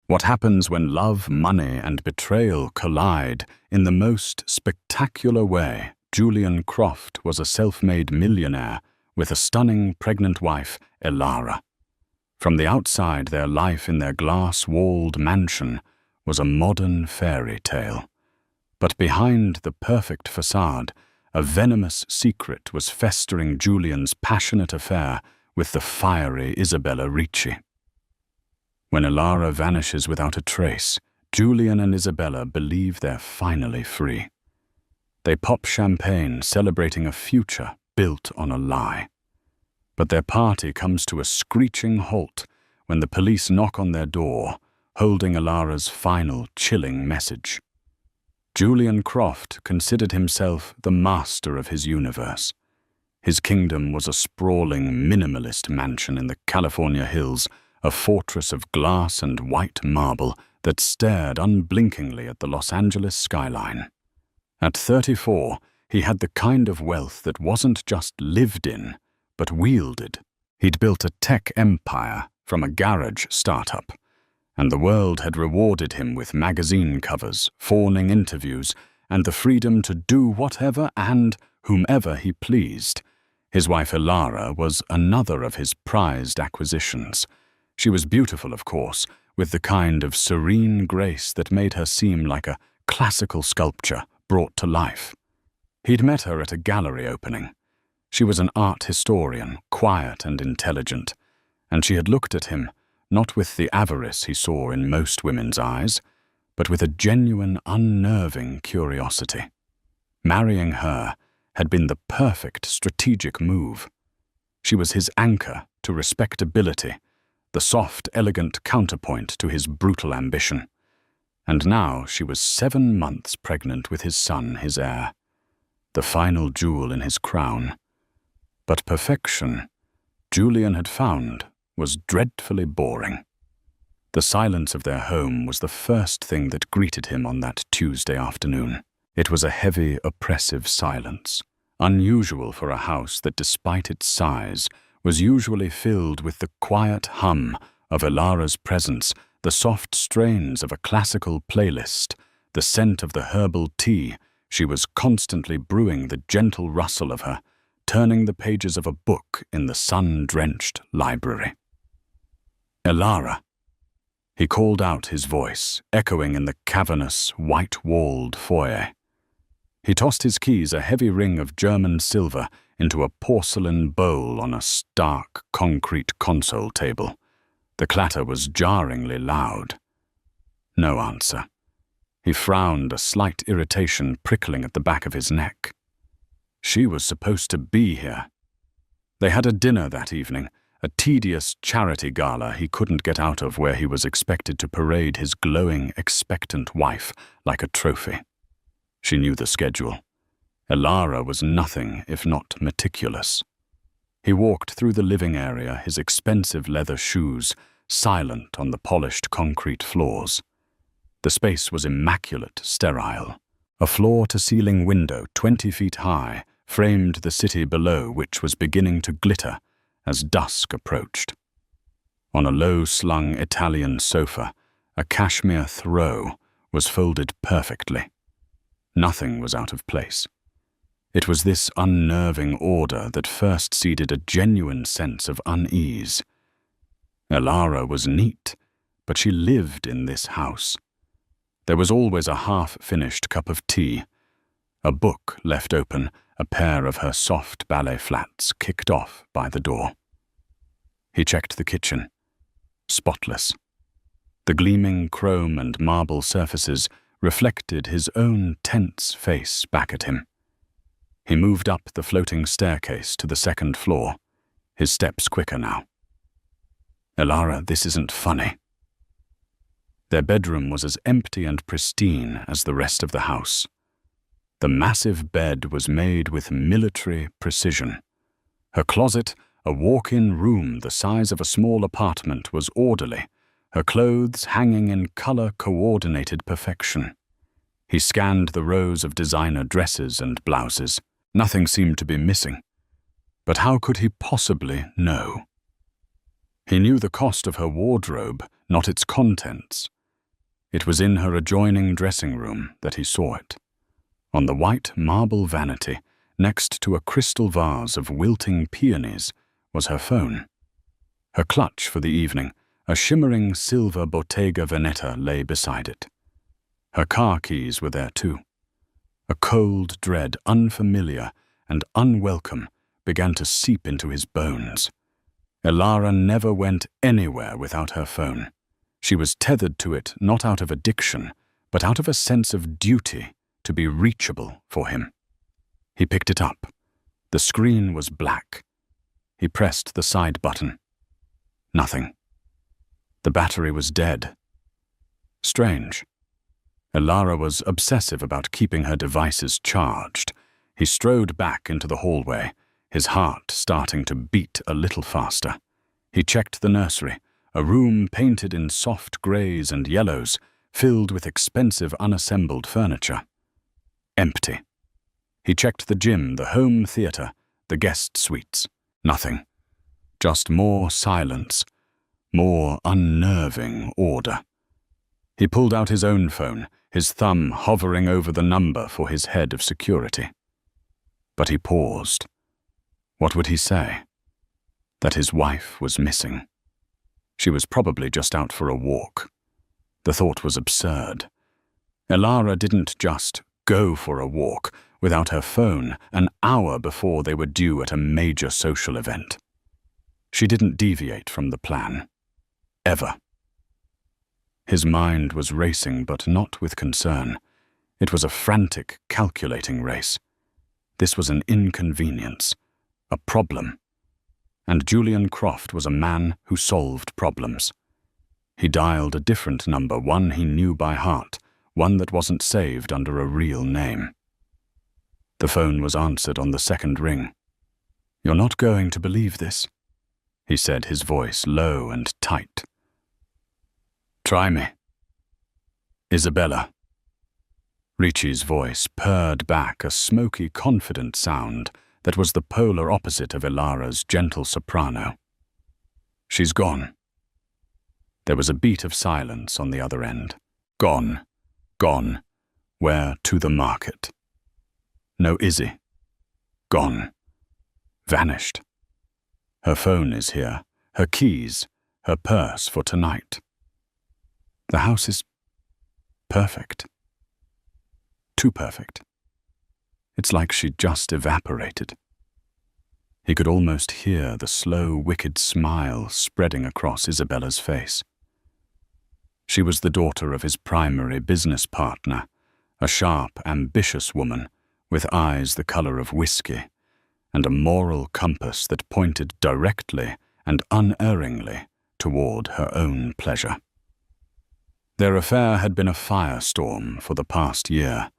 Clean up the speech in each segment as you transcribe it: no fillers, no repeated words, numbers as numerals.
What happens when love, money, and betrayal collide in the most spectacular way? Julian Croft was a self-made millionaire with a stunning pregnant wife, Elara. From the outside, their life in their glass-walled mansion was a modern fairy tale. But behind the perfect facade, a venomous secret was festering Julian's passionate affair with the fiery Isabella Ricci. When Elara vanishes without a trace, Julian and Isabella believe they're finally free. They pop champagne, celebrating a future built on a lie. But their party comes to a screeching halt when the police knock on their door, holding Elara's final chilling message. Julian Croft considered himself the master of his universe. His kingdom was a sprawling, minimalist mansion in the California hills, a fortress of glass and white marble that stared unblinkingly at the Los Angeles skyline. At 34, he had the kind of wealth that wasn't just lived in, but wielded. He'd built a tech empire from a garage startup, and the world had rewarded him with magazine covers, fawning interviews, and the freedom to do whatever and whomever he pleased. His wife Elara was another of his prized acquisitions. She was beautiful, of course, with the kind of serene grace that made her seem like a classical sculpture brought to life. He'd met her at a gallery opening. She was an art historian, quiet and intelligent, and she had looked at him, not with the avarice he saw in most women's eyes, but with a genuine, unnerving curiosity. Marrying her had been the perfect strategic move. She was his anchor to respectability, the soft, elegant counterpoint to his brutal ambition. And now she was 7 months pregnant with his son, his heir, the final jewel in his crown. But perfection, Julian had found, was dreadfully boring. The silence of their home was the first thing that greeted him on that Tuesday afternoon. It was a heavy, oppressive silence, unusual for a house that, despite its size, was usually filled with the quiet hum of Elara's presence, the soft strains of a classical playlist, the scent of the herbal tea she was constantly brewing, the gentle rustle of her, turning the pages of a book in the sun-drenched library. Elara. He called out, his voice echoing in the cavernous, white-walled foyer. He tossed his keys, a heavy ring of German silver, into a porcelain bowl on a stark concrete console table. The clatter was jarringly loud. No answer. He frowned, a slight irritation prickling at the back of his neck. She was supposed to be here. They had a dinner that evening, a tedious charity gala he couldn't get out of, where he was expected to parade his glowing, expectant wife like a trophy. She knew the schedule. Elara was nothing if not meticulous. He walked through the living area, his expensive leather shoes silent on the polished concrete floors. The space was immaculate, sterile. A floor-to-ceiling window 20 feet high framed the city below, which was beginning to glitter as dusk approached. On a low-slung Italian sofa, a cashmere throw was folded perfectly. Nothing was out of place. It was this unnerving order that first seeded a genuine sense of unease. Elara was neat, but she lived in this house. There was always a half-finished cup of tea, a book left open, a pair of her soft ballet flats kicked off by the door. He checked the kitchen. Spotless. The gleaming chrome and marble surfaces reflected his own tense face back at him. He moved up the floating staircase to the second floor, his steps quicker now. Elara, this isn't funny. Their bedroom was as empty and pristine as the rest of the house. The massive bed was made with military precision. Her closet, a walk-in room the size of a small apartment, was orderly, her clothes hanging in color-coordinated perfection. He scanned the rows of designer dresses and blouses. Nothing seemed to be missing. But how could he possibly know? He knew the cost of her wardrobe, not its contents. It was in her adjoining dressing room that he saw it. On the white marble vanity, next to a crystal vase of wilting peonies, was her phone. Her clutch for the evening, a shimmering silver Bottega Veneta, lay beside it. Her car keys were there too. A cold dread, unfamiliar and unwelcome, began to seep into his bones. Elara never went anywhere without her phone. She was tethered to it not out of addiction, but out of a sense of duty to be reachable for him. He picked it up. The screen was black. He pressed the side button. Nothing. The battery was dead. Strange. Elara was obsessive about keeping her devices charged. He strode back into the hallway, his heart starting to beat a little faster. He checked the nursery, a room painted in soft greys and yellows, filled with expensive unassembled furniture. Empty. He checked the gym, the home theater, the guest suites. Nothing. Just more silence, more unnerving order. He pulled out his own phone, his thumb hovering over the number for his head of security. But he paused. What would he say? That his wife was missing. She was probably just out for a walk. The thought was absurd. Elara didn't just go for a walk without her phone an hour before they were due at a major social event. She didn't deviate from the plan. Ever. His mind was racing, but not with concern. It was a frantic, calculating race. This was an inconvenience, a problem. And Julian Croft was a man who solved problems. He dialed a different number, one he knew by heart, one that wasn't saved under a real name. The phone was answered on the second ring. "You're not going to believe this," he said, his voice low and tight. "Try me." "Isabella." Ricci's voice purred back a smoky, confident sound that was the polar opposite of Elara's gentle soprano. "She's gone." There was a beat of silence on the other end. Gone. Gone. Where? To the market. No Izzy. Gone. Vanished. Her phone is here, her keys, her purse for tonight. The house is perfect. Too perfect. It's like she just evaporated. He could almost hear the slow, wicked smile spreading across Isabella's face. She was the daughter of his primary business partner, a sharp, ambitious woman with eyes the color of whiskey and a moral compass that pointed directly and unerringly toward her own pleasure. Their affair had been a firestorm for the past year,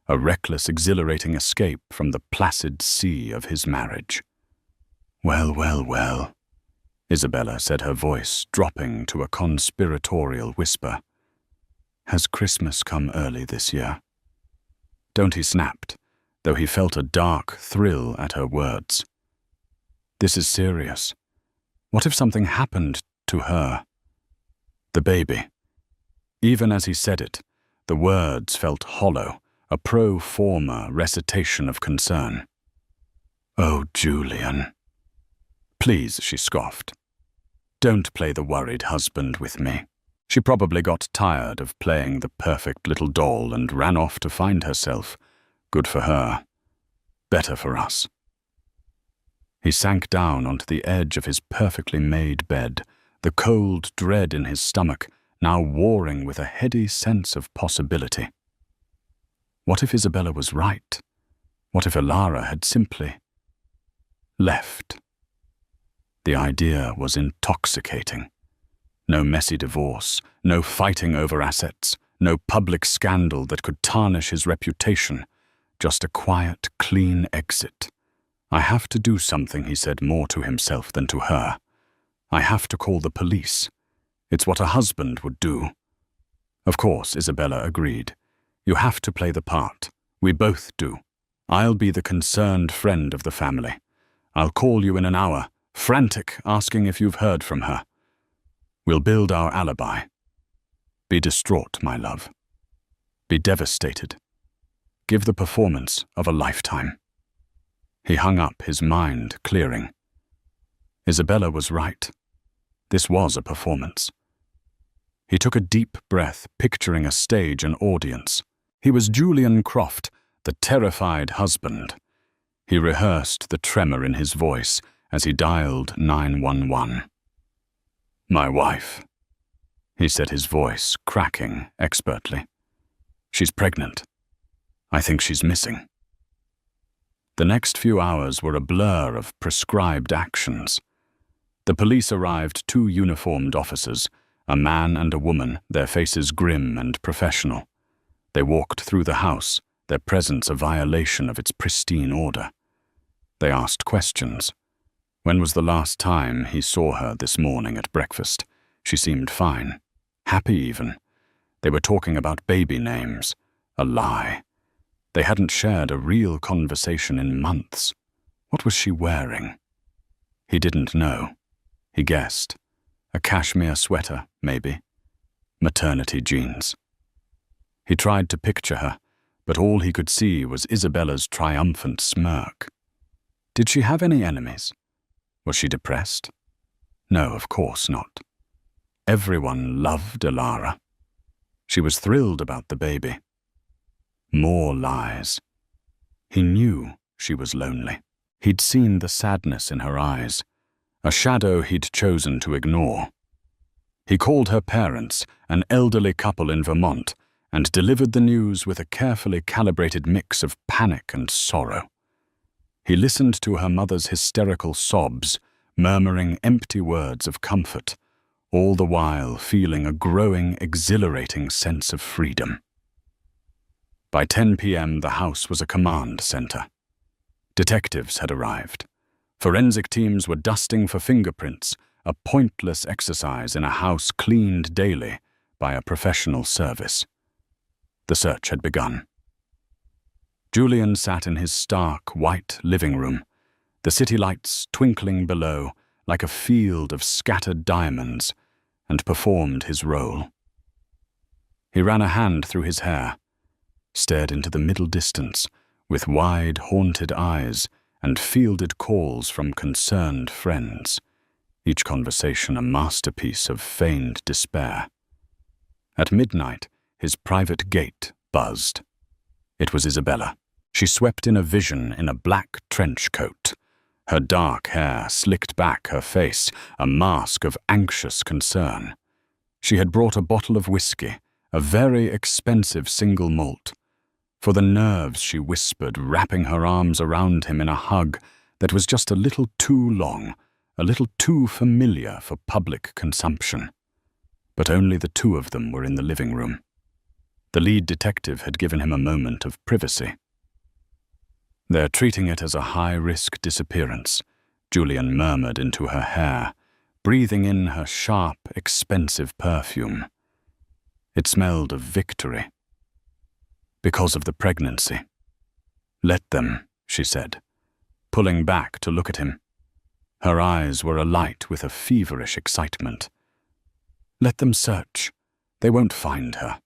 a reckless, exhilarating escape from the placid sea of his marriage. "Well, well, well," Isabella said, her voice dropping to a conspiratorial whisper. "Has Christmas come early this year?" Don't he snapped, though he felt a dark thrill at her words. This is serious. What if something happened to her? The baby. Even as he said it, the words felt hollow, a pro forma recitation of concern. "Oh, Julian." "Please," she scoffed. "Don't play the worried husband with me." She probably got tired of playing the perfect little doll and ran off to find herself. Good for her. Better for us. He sank down onto the edge of his perfectly made bed, the cold dread in his stomach now warring with a heady sense of possibility. What if Isabella was right? What if Elara had simply left? The idea was intoxicating. No messy divorce, no fighting over assets, no public scandal that could tarnish his reputation, just a quiet, clean exit. "I have to do something," he said, more to himself than to her. "I have to call the police. It's what a husband would do." Of course, Isabella agreed. "You have to play the part. We both do. I'll be the concerned friend of the family. I'll call you in an hour, frantic, asking if you've heard from her. We'll build our alibi." Be distraught, my love. Be devastated. Give the performance of a lifetime." He hung up, his mind clearing. Isabella was right. This was a performance. He took a deep breath, picturing a stage and audience. He was Julian Croft, the terrified husband. He rehearsed the tremor in his voice as he dialed 911. "My wife," he said, his voice cracking expertly. "She's pregnant. I think she's missing." The next few hours were a blur of prescribed actions. The police arrived, 2 uniformed officers, a man and a woman, their faces grim and professional. They walked through the house, their presence a violation of its pristine order. They asked questions. When was the last time he saw her this morning at breakfast? She seemed fine, happy even. They were talking about baby names. A lie. They hadn't shared a real conversation in months. What was she wearing? He didn't know. He guessed. A cashmere sweater, maybe. Maternity jeans. He tried to picture her, but all he could see was Isabella's triumphant smirk. Did she have any enemies? Was she depressed? No, of course not. Everyone loved Alara. She was thrilled about the baby. More lies. He knew she was lonely. He'd seen the sadness in her eyes, a shadow he'd chosen to ignore. He called her parents, an elderly couple in Vermont, and delivered the news with a carefully calibrated mix of panic and sorrow. He listened to her mother's hysterical sobs, murmuring empty words of comfort, all the while feeling a growing, exhilarating sense of freedom. By 10 p.m., the house was a command center. Detectives had arrived. Forensic teams were dusting for fingerprints, a pointless exercise in a house cleaned daily by a professional service. The search had begun. Julian sat in his stark, white living room, the city lights twinkling below like a field of scattered diamonds, and performed his role. He ran a hand through his hair, stared into the middle distance with wide, haunted eyes, and fielded calls from concerned friends, each conversation a masterpiece of feigned despair. At midnight, his private gate buzzed. It was Isabella. She swept in a vision in a black trench coat, her dark hair slicked back her face, a mask of anxious concern. She had brought a bottle of whiskey, a very expensive single malt. For the nerves, she whispered, wrapping her arms around him in a hug that was just a little too long, a little too familiar for public consumption. But only the 2 of them were in the living room. The lead detective had given him a moment of privacy. "They're treating it as a high-risk disappearance," Julian murmured into her hair, breathing in her sharp, expensive perfume. It smelled of victory. "Because of the pregnancy." "Let them," she said, pulling back to look at him. Her eyes were alight with a feverish excitement. "Let them search. They won't find her."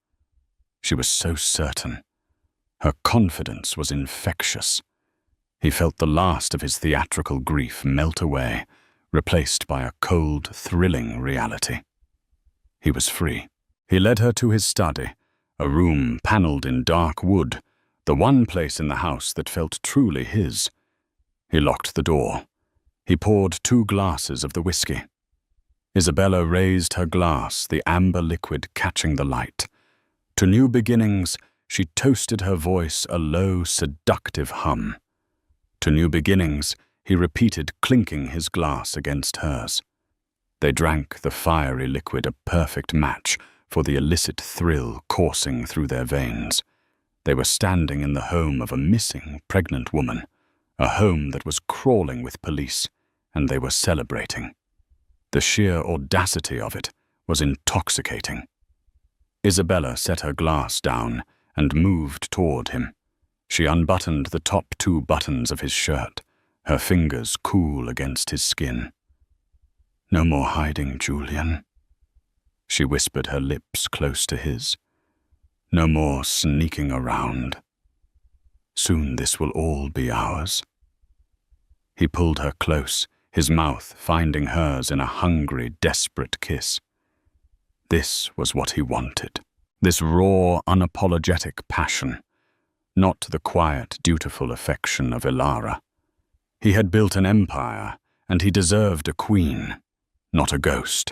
She was so certain. Her confidence was infectious. He felt the last of his theatrical grief melt away, replaced by a cold, thrilling reality. He was free. He led her to his study, a room panelled in dark wood, the one place in the house that felt truly his. He locked the door. He poured 2 glasses of the whiskey. Isabella raised her glass, the amber liquid catching the light. To new beginnings, she toasted her voice a low, seductive hum. To new beginnings, he repeated, clinking his glass against hers. They drank the fiery liquid, a perfect match for the illicit thrill coursing through their veins. They were standing in the home of a missing, pregnant woman, a home that was crawling with police, and they were celebrating. The sheer audacity of it was intoxicating. Isabella set her glass down and moved toward him. She unbuttoned the top 2 buttons of his shirt, her fingers cool against his skin. "No more hiding, Julian." She whispered, her lips close to his. No more sneaking around. Soon this will all be ours. He pulled her close, his mouth finding hers in a hungry, desperate kiss. This was what he wanted, this raw, unapologetic passion, not the quiet, dutiful affection of Ilara. He had built an empire, and he deserved a queen, not a ghost.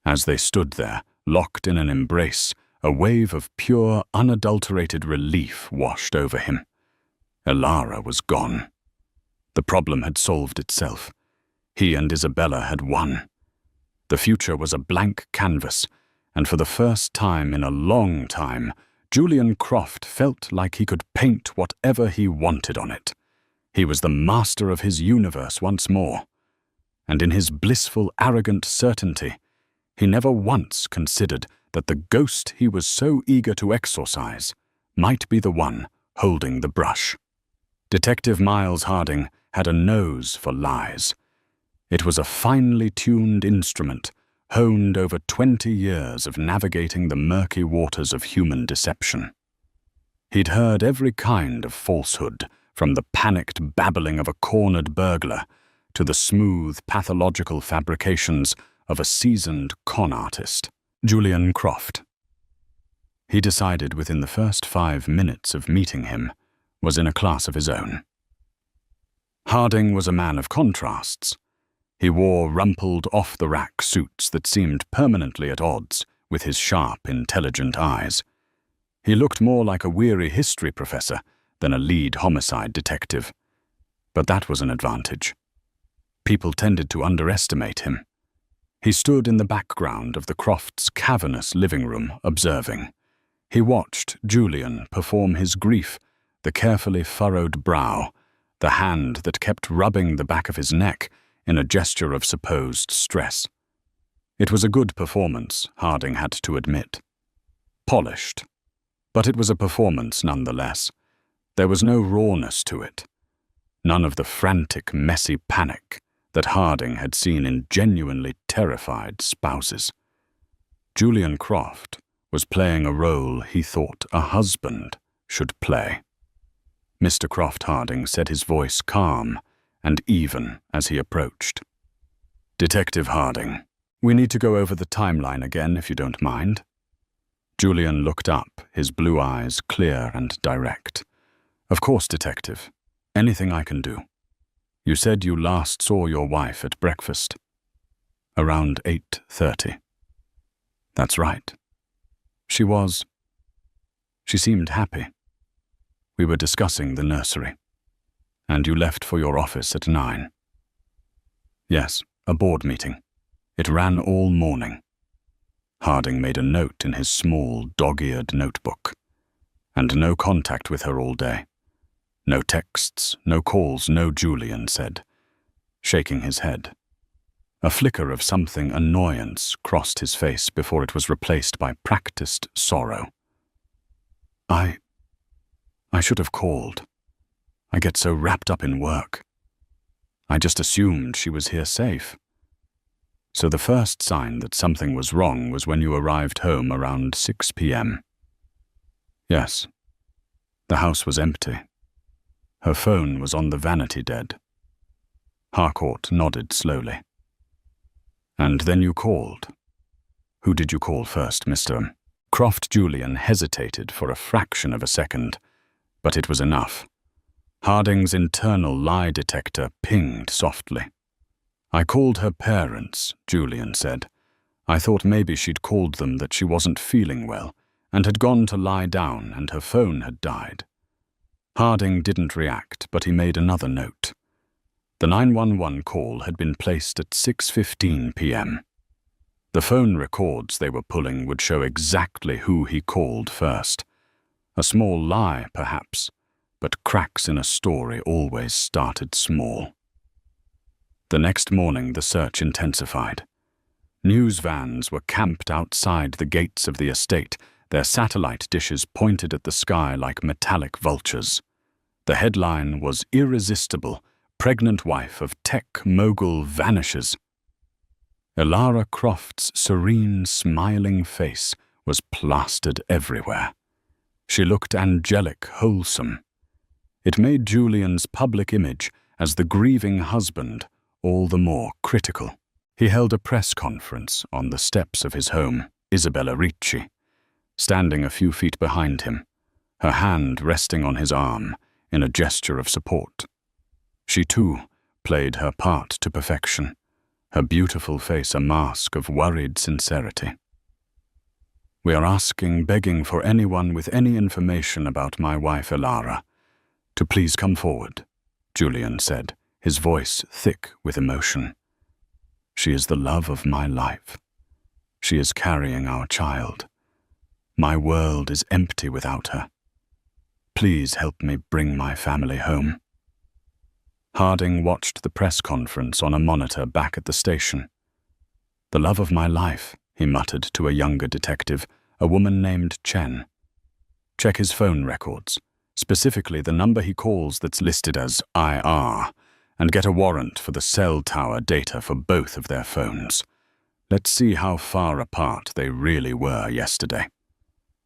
As they stood there, locked in an embrace, a wave of pure, unadulterated relief washed over him. Ilara was gone. The problem had solved itself. He and Isabella had won. The future was a blank canvas, and for the first time in a long time, Julian Croft felt like he could paint whatever he wanted on it. He was the master of his universe once more. And in his blissful, arrogant certainty, he never once considered that the ghost he was so eager to exorcise might be the one holding the brush. Detective Miles Harding had a nose for lies. It was a finely tuned instrument, honed over 20 years of navigating the murky waters of human deception. He'd heard every kind of falsehood, from the panicked babbling of a cornered burglar to the smooth, pathological fabrications of a seasoned con artist. Julian Croft. He decided within the first 5 minutes of meeting him was in a class of his own. Harding was a man of contrasts. He wore rumpled, off-the-rack suits that seemed permanently at odds with his sharp, intelligent eyes. He looked more like a weary history professor than a lead homicide detective. But that was an advantage. People tended to underestimate him. He stood in the background of the Crofts' cavernous living room, observing. He watched Julian perform his grief, the carefully furrowed brow, the hand that kept rubbing the back of his neck in a gesture of supposed stress. It was a good performance, Harding had to admit. Polished. But it was a performance nonetheless. There was no rawness to it. None of the frantic, messy panic that Harding had seen in genuinely terrified spouses. Julian Croft was playing a role he thought a husband should play. Mr. Croft, Harding said, his voice calm and even as he approached. Detective Harding, we need to go over the timeline again, if you don't mind. Julian looked up, his blue eyes clear and direct. Of course, Detective. Anything I can do. You said you last saw your wife at breakfast. Around 8:30. That's right. She seemed happy. We were discussing the nursery. And you left for your office at 9. Yes, a board meeting. It ran all morning. Harding made a note in his small, dog-eared notebook. And no contact with her all day. No texts, no calls, no, Julian said, shaking his head. A flicker of something annoyance crossed his face before it was replaced by practiced sorrow. I should have called. I get so wrapped up in work. I just assumed she was here safe. So the first sign that something was wrong was when you arrived home around 6 p.m. Yes. The house was empty. Her phone was on the vanity dead. Harcourt nodded slowly. And then you called. Who did you call first, Mr. Croft? Julian hesitated for a fraction of a second, but it was enough. Harding's internal lie detector pinged softly. I called her parents, Julian said. I thought maybe she'd called them that she wasn't feeling well and had gone to lie down and her phone had died. Harding didn't react, but he made another note. The 911 call had been placed at 6:15 p.m. The phone records they were pulling would show exactly who he called first. A small lie, perhaps, but cracks in a story always started small. The next morning, the search intensified. News vans were camped outside the gates of the estate, their satellite dishes pointed at the sky like metallic vultures. The headline was irresistible: Pregnant wife of tech mogul vanishes. Elara Croft's serene, smiling face was plastered everywhere. She looked angelic, wholesome. It made Julian's public image as the grieving husband all the more critical. He held a press conference on the steps of his home, Isabella Ricci, standing a few feet behind him, her hand resting on his arm in a gesture of support. She too played her part to perfection, her beautiful face a mask of worried sincerity. "We are begging for anyone with any information about my wife Elara to please come forward," Julian said, his voice thick with emotion. "She is the love of my life. She is carrying our child. My world is empty without her. Please help me bring my family home." Harding watched the press conference on a monitor back at the station. "The love of my life," he muttered to a younger detective, a woman named Chen. "Check his phone records, specifically the number he calls that's listed as IR, and get a warrant for the cell tower data for both of their phones. Let's see how far apart they really were yesterday."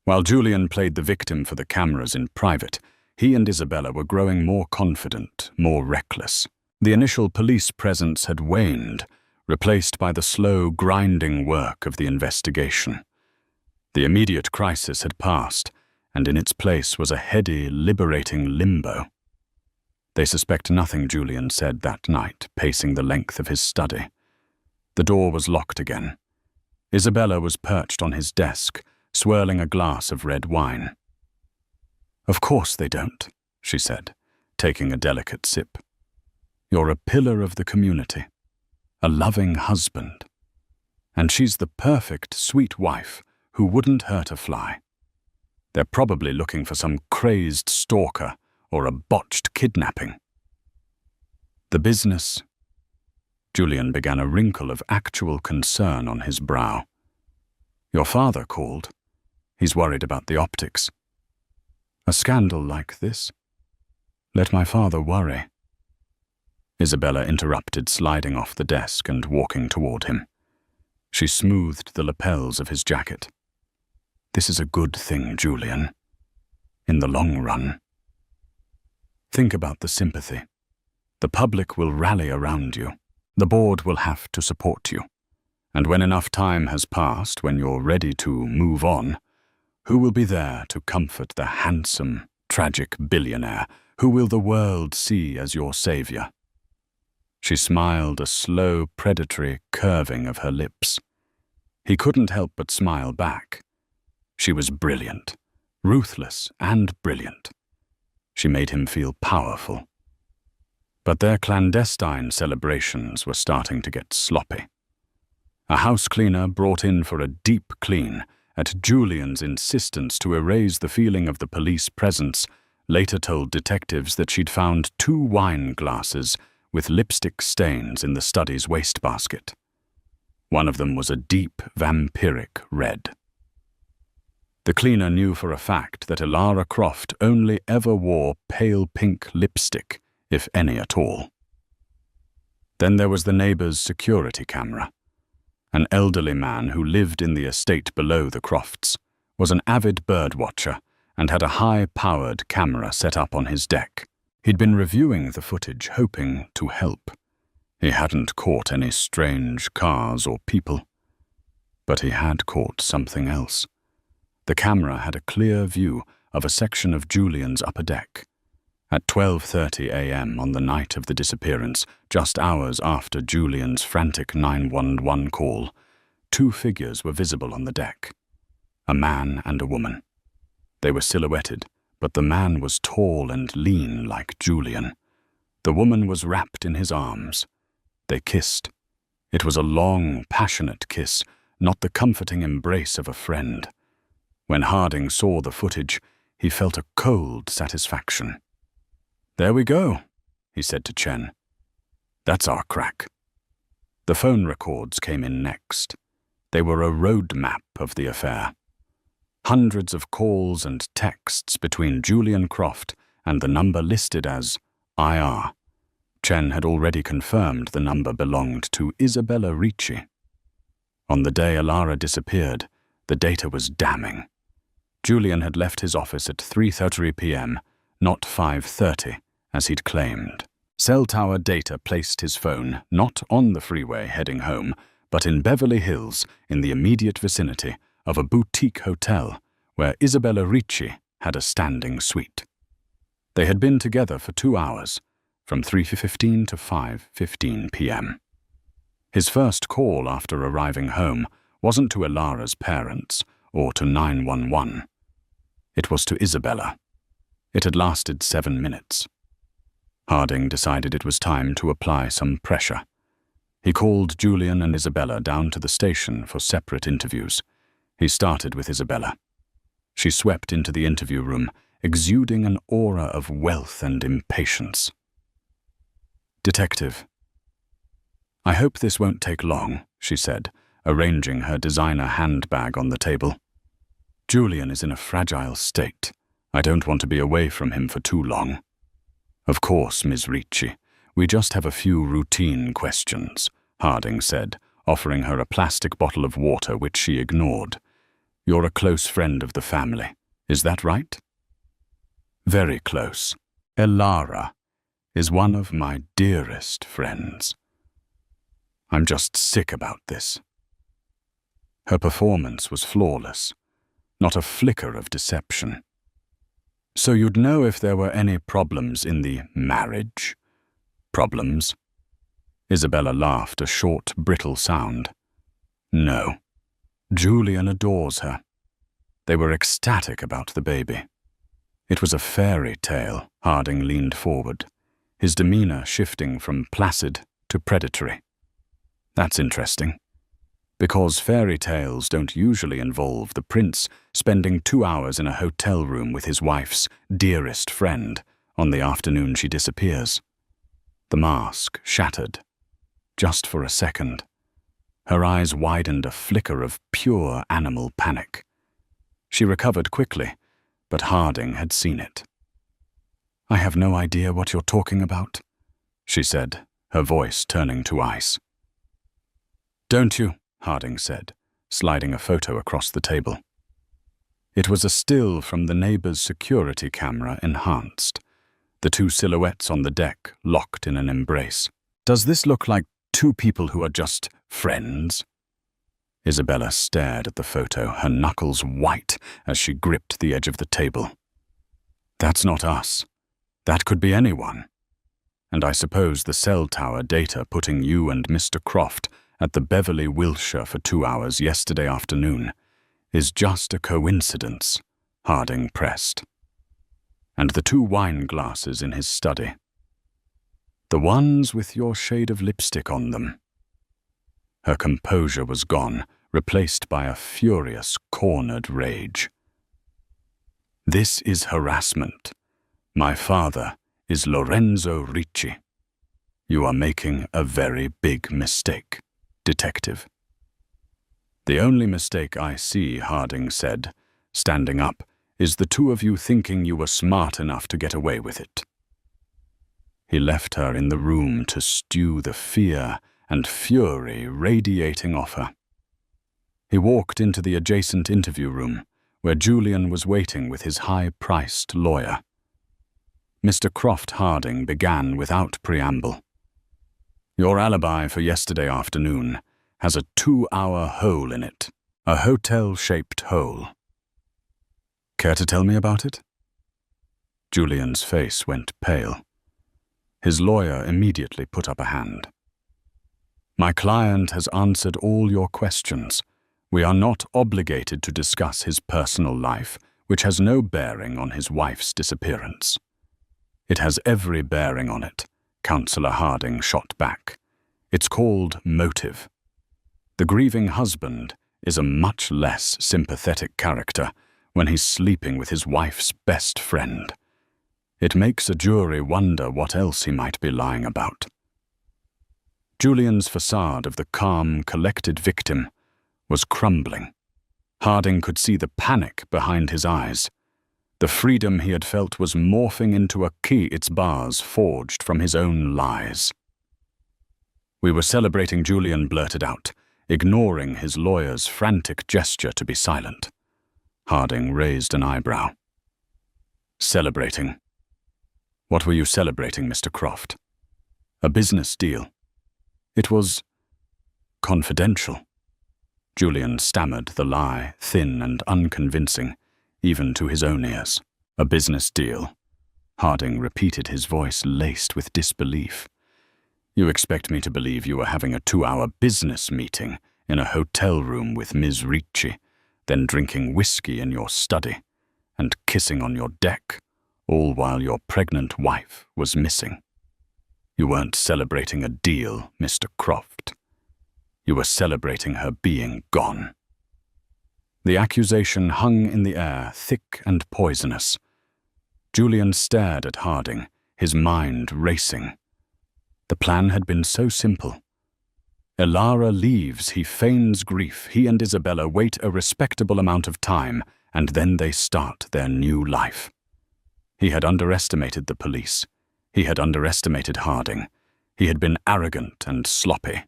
While Julian played the victim for the cameras in private, he and Isabella were growing more confident, more reckless. The initial police presence had waned, replaced by the slow, grinding work of the investigation. The immediate crisis had passed, and in its place was a heady, liberating limbo. "They suspect nothing," Julian said that night, pacing the length of his study. The door was locked again. Isabella was perched on his desk, swirling a glass of red wine. "Of course they don't," she said, taking a delicate sip. "You're a pillar of the community, a loving husband. And she's the perfect, sweet wife who wouldn't hurt a fly. They're probably looking for some crazed stalker or a botched kidnapping." "The business..." Julian began a wrinkle of actual concern on his brow. "Your father called. He's worried about the optics. A scandal like this? Let my father worry." Isabella interrupted, sliding off the desk and walking toward him. She smoothed the lapels of his jacket. "This is a good thing, Julian. In the long run. Think about the sympathy. The public will rally around you. The board will have to support you. And when enough time has passed, when you're ready to move on, who will be there to comfort the handsome, tragic billionaire? Who will the world see as your savior?" She smiled, a slow, predatory curving of her lips. He couldn't help but smile back. She was brilliant, ruthless and brilliant. She made him feel powerful. But their clandestine celebrations were starting to get sloppy. A house cleaner brought in for a deep clean, at Julian's insistence to erase the feeling of the police presence, later told detectives that she'd found 2 wine glasses with lipstick stains in the study's wastebasket. One of them was a deep, vampiric red. The cleaner knew for a fact that Elara Croft only ever wore pale pink lipstick, if any at all. Then there was the neighbor's security camera. An elderly man who lived in the estate below the Crofts, was an avid birdwatcher and had a high-powered camera set up on his deck. He'd been reviewing the footage, hoping to help. He hadn't caught any strange cars or people. But he had caught something else. The camera had a clear view of a section of Julian's upper deck. At 12:30 a.m. on the night of the disappearance, just hours after Julian's frantic 911 call, 2 figures were visible on the deck. A man and a woman. They were silhouetted, but the man was tall and lean like Julian. The woman was wrapped in his arms. They kissed. It was a long, passionate kiss, not the comforting embrace of a friend. When Harding saw the footage, he felt a cold satisfaction. "There we go," he said to Chen. "That's our crack." The phone records came in next. They were a road map of the affair. Hundreds of calls and texts between Julian Croft and the number listed as IR. Chen had already confirmed the number belonged to Isabella Ricci. On the day Alara disappeared, the data was damning. Julian had left his office at 3:30 p.m., not 5:30, as he'd claimed. Cell tower data placed his phone not on the freeway heading home, but in Beverly Hills, in the immediate vicinity of a boutique hotel where Isabella Ricci had a standing suite. They had been together for 2 hours, from 3:15 to 5:15 p.m. His first call after arriving home wasn't to Alara's parents or to 911. It was to Isabella. It had lasted 7 minutes. Harding decided it was time to apply some pressure. He called Julian and Isabella down to the station for separate interviews. He started with Isabella. She swept into the interview room, exuding an aura of wealth and impatience. "Detective, I hope this won't take long," she said, arranging her designer handbag on the table. "Julian is in a fragile state. I don't want to be away from him for too long." "Of course, Ms. Ricci. We just have a few routine questions," Harding said, offering her a plastic bottle of water which she ignored. "You're a close friend of the family, is that right?" "Very close. Alara is one of my dearest friends. I'm just sick about this." Her performance was flawless, not a flicker of deception. "So you'd know if there were any problems in the marriage?" "Problems?" Isabella laughed, a short, brittle sound. "No. Julian adores her. They were ecstatic about the baby." It was a fairy tale. Harding leaned forward, his demeanor shifting from placid to predatory. "That's interesting, because fairy tales don't usually involve the prince spending 2 hours in a hotel room with his wife's dearest friend on the afternoon she disappears." The mask shattered, just for a second. Her eyes widened a flicker of pure animal panic. She recovered quickly, but Harding had seen it. "I have no idea what you're talking about," she said, her voice turning to ice. "Don't you?" Harding said, sliding a photo across the table. It was a still from the neighbor's security camera, enhanced, the two silhouettes on the deck locked in an embrace. "Does this look like two people who are just friends?" Isabella stared at the photo, her knuckles white as she gripped the edge of the table. "That's not us. That could be anyone. And I suppose the cell tower data putting you and Mr. Croft at the Beverly Wilshire for 2 hours yesterday afternoon is just a coincidence," Harding pressed. "And the 2 wine glasses in his study. The ones with your shade of lipstick on them." Her composure was gone, replaced by a furious, cornered rage. "This is harassment. My father is Lorenzo Ricci. You are making a very big mistake, detective." "The only mistake I see," Harding said, standing up, "is the 2 of you thinking you were smart enough to get away with it." He left her in the room to stew the fear and fury radiating off her. He walked into the adjacent interview room, where Julian was waiting with his high-priced lawyer. Mr. Croft, Harding began without preamble. "Your alibi for yesterday afternoon has a 2-hour hole in it, a hotel-shaped hole. Care to tell me about it?" Julian's face went pale. His lawyer immediately put up a hand. "My client has answered all your questions. We are not obligated to discuss his personal life, which has no bearing on his wife's disappearance." "It has every bearing on it," Counselor Harding shot back. "It's called motive. The grieving husband is a much less sympathetic character when he's sleeping with his wife's best friend. It makes a jury wonder what else he might be lying about." Julian's facade of the calm, collected victim was crumbling. Harding could see the panic behind his eyes. The freedom he had felt was morphing into a key, its bars forged from his own lies. "We were celebrating," Julian blurted out, ignoring his lawyer's frantic gesture to be silent. Harding raised an eyebrow. Celebrating. What were you celebrating, Mr. Croft? A business deal. It was confidential. Julian stammered the lie, thin and unconvincing, even to his own ears. A business deal. Harding repeated, his voice laced with disbelief. You expect me to believe you were having a 2-hour business meeting in a hotel room with Ms. Ricci, then drinking whiskey in your study and kissing on your deck, all while your pregnant wife was missing. You weren't celebrating a deal, Mr. Croft. You were celebrating her being gone. The accusation hung in the air, thick and poisonous. Julian stared at Harding, his mind racing. The plan had been so simple. Elara leaves, he feigns grief, he and Isabella wait a respectable amount of time, and then they start their new life. He had underestimated the police. He had underestimated Harding. He had been arrogant and sloppy.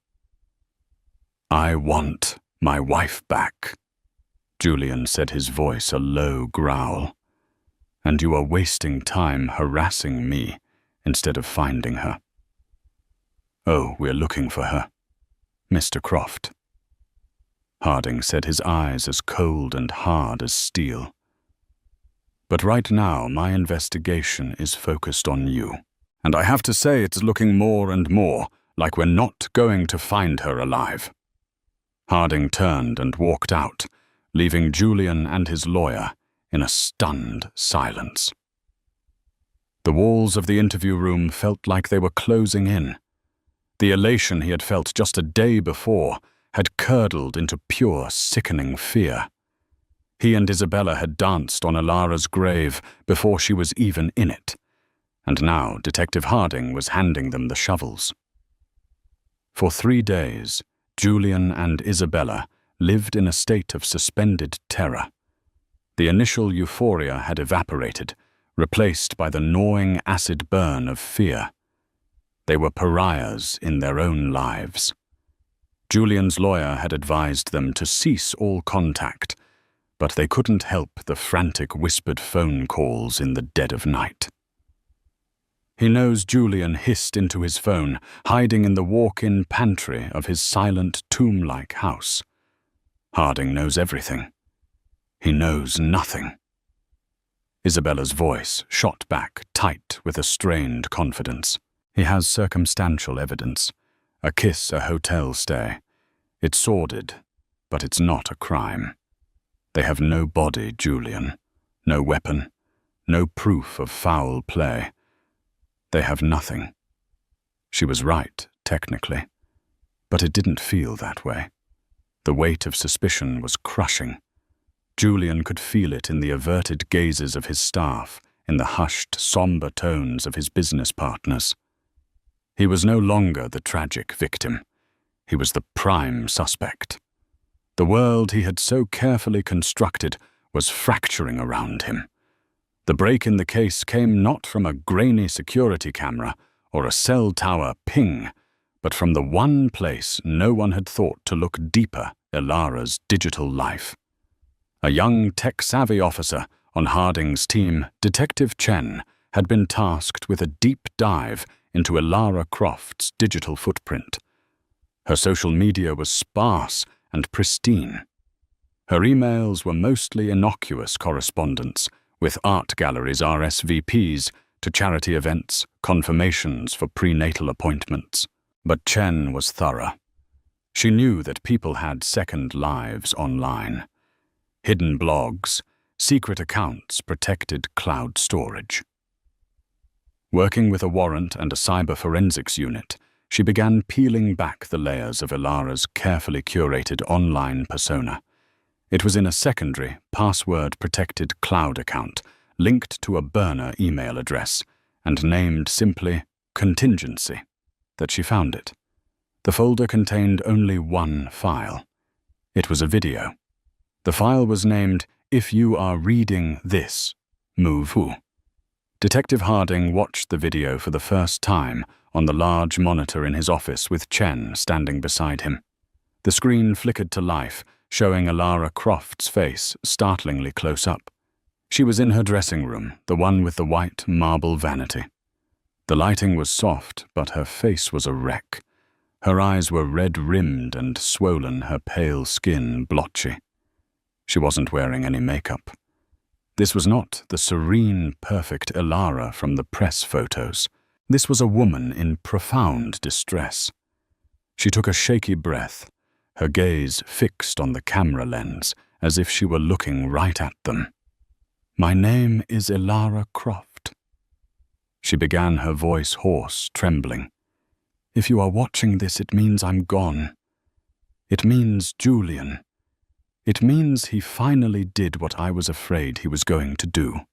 I want my wife back, Julian said, his voice a low growl. And you are wasting time harassing me instead of finding her. Oh, we're looking for her, Mr. Croft. Harding said, his eyes as cold and hard as steel. But right now, my investigation is focused on you. And I have to say it's looking more and more like we're not going to find her alive. Harding turned and walked out, leaving Julian and his lawyer in a stunned silence. The walls of the interview room felt like they were closing in. The elation he had felt just a day before had curdled into pure, sickening fear. He and Isabella had danced on Elara's grave before she was even in it, and now Detective Harding was handing them the shovels. For 3 days, Julian and Isabella lived in a state of suspended terror. The initial euphoria had evaporated, replaced by the gnawing acid burn of fear. They were pariahs in their own lives. Julian's lawyer had advised them to cease all contact, but they couldn't help the frantic whispered phone calls in the dead of night. He knows Julian hissed into his phone, hiding in the walk-in pantry of his silent, tomb-like house. Harding knows everything. He knows nothing. Isabella's voice shot back, tight with a strained confidence. He has circumstantial evidence. A kiss, a hotel stay. It's sordid, but it's not a crime. They have no body, Julian. No weapon. No proof of foul play. They have nothing. She was right, technically, but it didn't feel that way. The weight of suspicion was crushing. Julian could feel it in the averted gazes of his staff, in the hushed, somber tones of his business partners. He was no longer the tragic victim. He was the prime suspect. The world he had so carefully constructed was fracturing around him. The break in the case came not from a grainy security camera or a cell tower ping, but from the one place no one had thought to look deeper, Elara's digital life. A young tech-savvy officer on Harding's team, Detective Chen, had been tasked with a deep dive into Elara Croft's digital footprint. Her social media was sparse and pristine. Her emails were mostly innocuous correspondence, with art galleries RSVPs to charity events, confirmations for prenatal appointments. But Chen was thorough. She knew that people had second lives online. Hidden blogs, secret accounts, protected cloud storage. Working with a warrant and a cyber forensics unit, she began peeling back the layers of Elara's carefully curated online persona. It was in a secondary, password-protected cloud account linked to a burner email address and named simply Contingency that she found it. The folder contained only one file. It was a video. The file was named If You Are Reading This, Move Who. Detective Harding watched the video for the first time on the large monitor in his office with Chen standing beside him. The screen flickered to life, showing Elara Croft's face startlingly close up. She was in her dressing room, the one with the white marble vanity. The lighting was soft, but her face was a wreck. Her eyes were red-rimmed and swollen, her pale skin blotchy. She wasn't wearing any makeup. This was not the serene, perfect Elara from the press photos. This was a woman in profound distress. She took a shaky breath, her gaze fixed on the camera lens, as if she were looking right at them. "My name is Elara Croft." She began, her voice hoarse, trembling. "If you are watching this, it means I'm gone. It means Julian. It means he finally did what I was afraid he was going to do."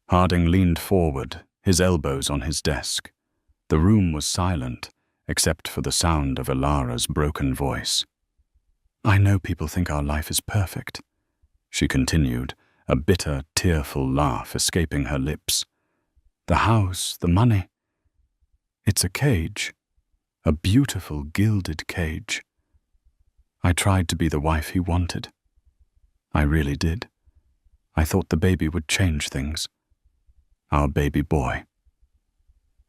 Harding leaned forward, his elbows on his desk. The room was silent, except for the sound of Elara's broken voice. "I know people think our life is perfect," she continued, a bitter, tearful laugh escaping her lips. "The house, the money. It's a cage, a beautiful gilded cage. I tried to be the wife he wanted. I really did. I thought the baby would change things. Our baby boy."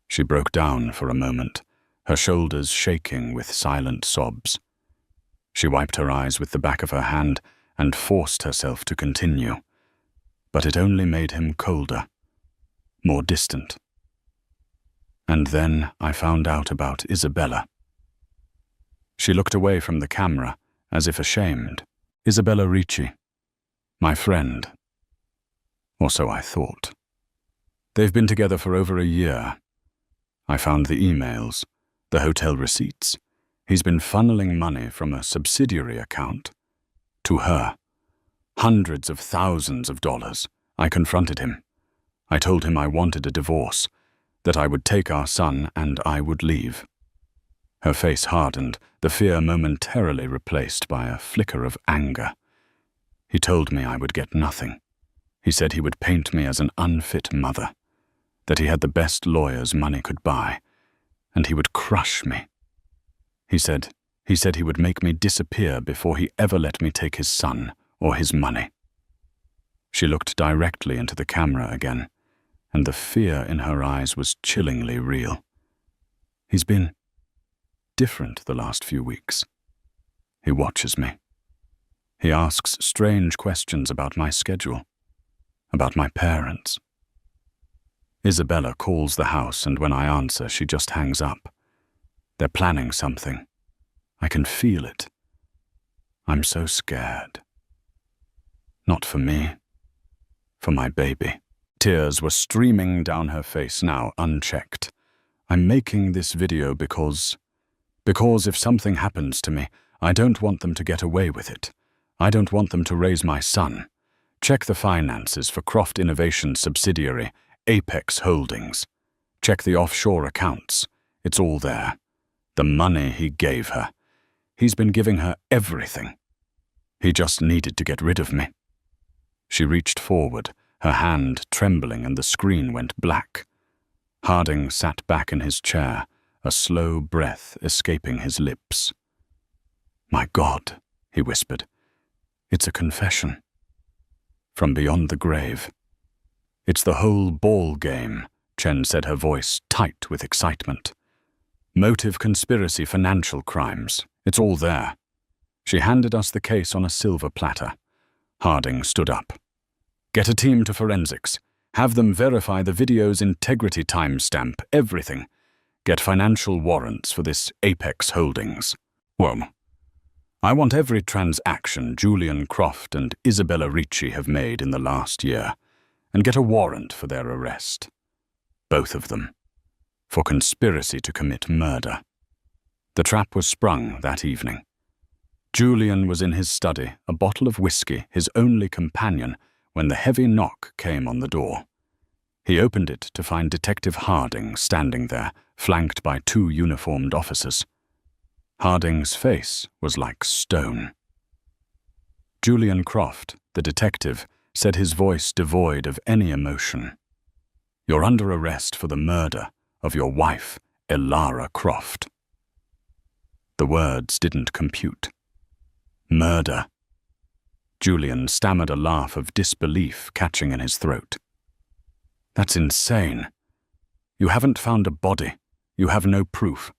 She broke down for a moment, her shoulders shaking with silent sobs. She wiped her eyes with the back of her hand and forced herself to continue. But it only made him colder, more distant. "And then I found out about Isabella." She looked away from the camera, as if ashamed. "Isabella Ricci, my friend. Or so I thought. They've been together for over a year. I found the emails, the hotel receipts. He's been funneling money from a subsidiary account to her. Hundreds of thousands of dollars. I confronted him. I told him I wanted a divorce, that I would take our son and I would leave." Her face hardened, the fear momentarily replaced by a flicker of anger. "He told me I would get nothing. He said he would paint me as an unfit mother, that he had the best lawyers money could buy, and he would crush me. He said he would make me disappear before he ever let me take his son or his money." She looked directly into the camera again, and the fear in her eyes was chillingly real. "He's been different the last few weeks. He watches me. He asks strange questions about my schedule, about my parents. Isabella calls the house, and when I answer, she just hangs up. They're planning something. I can feel it. I'm so scared. Not for me, for my baby." Tears were streaming down her face now, unchecked. "I'm making this video because if something happens to me, I don't want them to get away with it. I don't want them to raise my son. Check the finances for Croft Innovation's subsidiary, Apex Holdings. Check the offshore accounts. It's all there. The money he gave her. He's been giving her everything. He just needed to get rid of me." She reached forward, her hand trembling, and the screen went black. Harding sat back in his chair, a slow breath escaping his lips. "My God," he whispered. "It's a confession. From beyond the grave." "It's the whole ball game," Chen said, her voice tight with excitement. "Motive, conspiracy, financial crimes. It's all there." She handed us the case on a silver platter. Harding stood up. "Get a team to forensics. Have them verify the video's integrity timestamp, everything. Get financial warrants for this Apex Holdings. Whoa. I want every transaction Julian Croft and Isabella Ricci have made in the last year, and get a warrant for their arrest. Both of them. For conspiracy to commit murder." The trap was sprung that evening. Julian was in his study, a bottle of whiskey, his only companion, when the heavy knock came on the door. He opened it to find Detective Harding standing there, flanked by 2 uniformed officers. Harding's face was like stone. Julian Croft, the detective, said, his voice devoid of any emotion, "You're under arrest for the murder of your wife, Elara Croft." The words didn't compute. Murder. Julian stammered a laugh of disbelief catching in his throat. That's insane. You haven't found a body. You have no proof.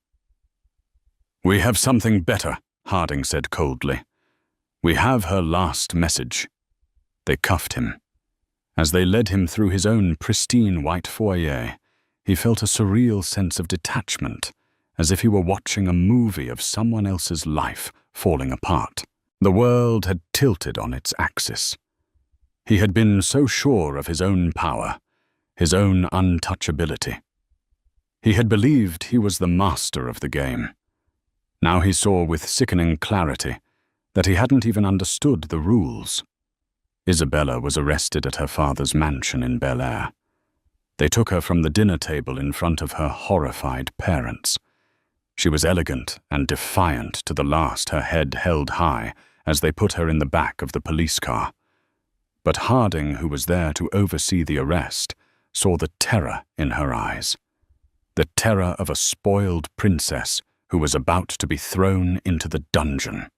We have something better, Harding said coldly. We have her last message. They cuffed him. As they led him through his own pristine white foyer, he felt a surreal sense of detachment, as if he were watching a movie of someone else's life falling apart. The world had tilted on its axis. He had been so sure of his own power, his own untouchability. He had believed he was the master of the game. Now he saw with sickening clarity that he hadn't even understood the rules. Isabella was arrested at her father's mansion in Bel Air. They took her from the dinner table in front of her horrified parents. She was elegant and defiant to the last, her head held high as they put her in the back of the police car. But Harding, who was there to oversee the arrest, saw the terror in her eyes. The terror of a spoiled princess who was about to be thrown into the dungeon.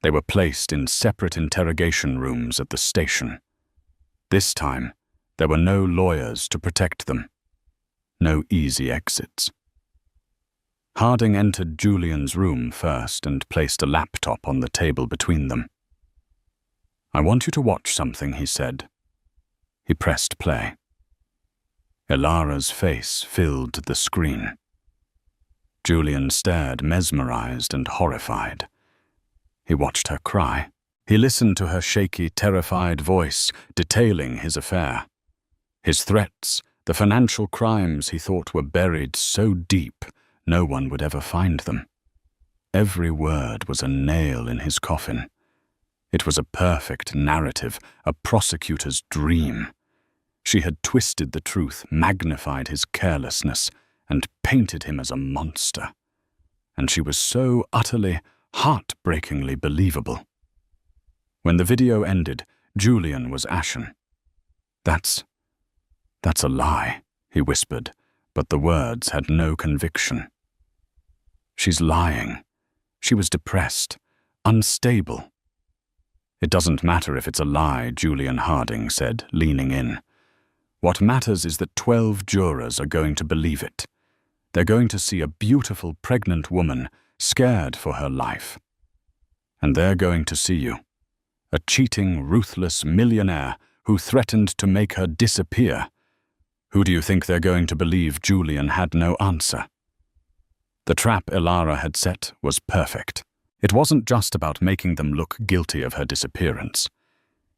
They were placed in separate interrogation rooms at the station. This time, there were no lawyers to protect them. No easy exits. Harding entered Julian's room first and placed a laptop on the table between them. I want you to watch something, he said. He pressed play. Elara's face filled the screen. Julian stared, mesmerized and horrified. He watched her cry. He listened to her shaky, terrified voice detailing his affair. His threats, the financial crimes he thought were buried so deep no one would ever find them. Every word was a nail in his coffin. It was a perfect narrative, a prosecutor's dream. She had twisted the truth, magnified his carelessness, and painted him as a monster. And she was so utterly, heartbreakingly believable. When the video ended, Julian was ashen. That's a lie, he whispered, but the words had no conviction. She's lying. She was depressed, unstable. It doesn't matter if it's a lie, Julian Harding said, leaning in. What matters is that 12 jurors are going to believe it. They're going to see a beautiful pregnant woman scared for her life. And they're going to see you, a cheating, ruthless millionaire who threatened to make her disappear. Who do you think they're going to believe Julian had no answer? The trap Elara had set was perfect. It wasn't just about making them look guilty of her disappearance.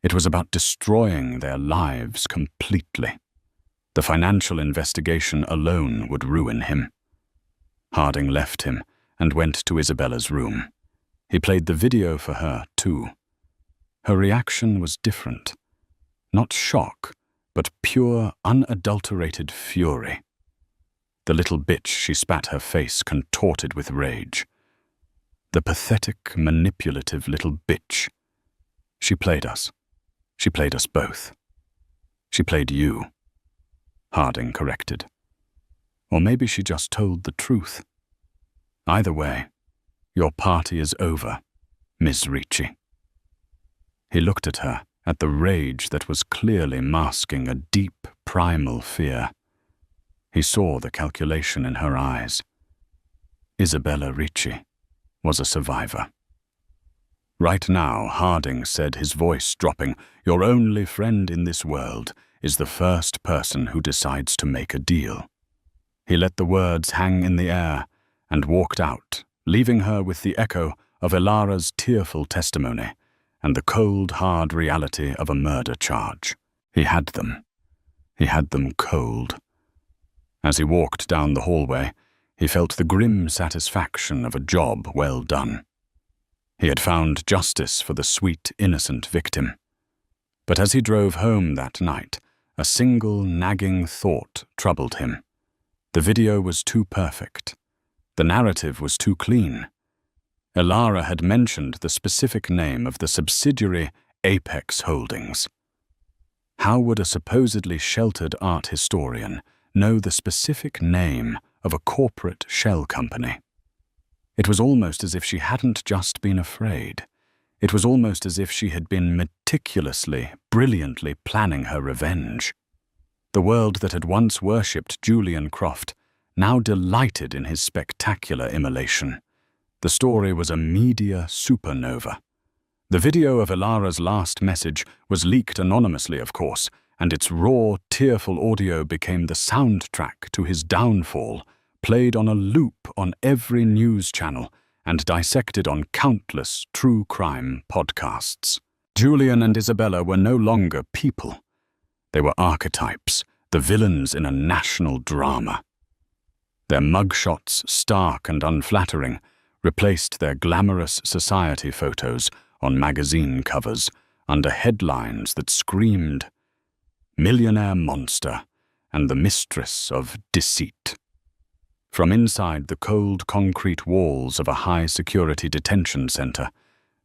It was about destroying their lives completely. The financial investigation alone would ruin him. Harding left him and went to Isabella's room. He played the video for her, too. Her reaction was different. Not shock, but pure, unadulterated fury. The little bitch, she spat, her face contorted with rage. The pathetic, manipulative little bitch. She played us. She played us both. She played you, Harding corrected. Or maybe she just told the truth. Either way, your party is over, Ms. Ricci. He looked at her, at the rage that was clearly masking a deep, primal fear. He saw the calculation in her eyes. Isabella Ricci was a survivor. Right now, Harding said, his voice dropping, your only friend in this world is the first person who decides to make a deal. He let the words hang in the air and walked out, leaving her with the echo of Elara's tearful testimony and the cold, hard reality of a murder charge. He had them. He had them cold. As he walked down the hallway, he felt the grim satisfaction of a job well done. He had found justice for the sweet, innocent victim. But as he drove home that night, a single nagging thought troubled him. The video was too perfect. The narrative was too clean. Elara had mentioned the specific name of the subsidiary Apex Holdings. How would a supposedly sheltered art historian know the specific name of a corporate shell company? It was almost as if she hadn't just been afraid. It was almost as if she had been meticulously, brilliantly planning her revenge. The world that had once worshipped Julian Croft now delighted in his spectacular immolation. The story was a media supernova. The video of Ilara's last message was leaked anonymously, of course, and its raw, tearful audio became the soundtrack to his downfall, played on a loop on every news channel and dissected on countless true crime podcasts. Julian and Isabella were no longer people. They were archetypes, the villains in a national drama. Their mugshots, stark and unflattering, replaced their glamorous society photos on magazine covers under headlines that screamed "Millionaire Monster" and "The Mistress of Deceit." From inside the cold concrete walls of a high-security detention center,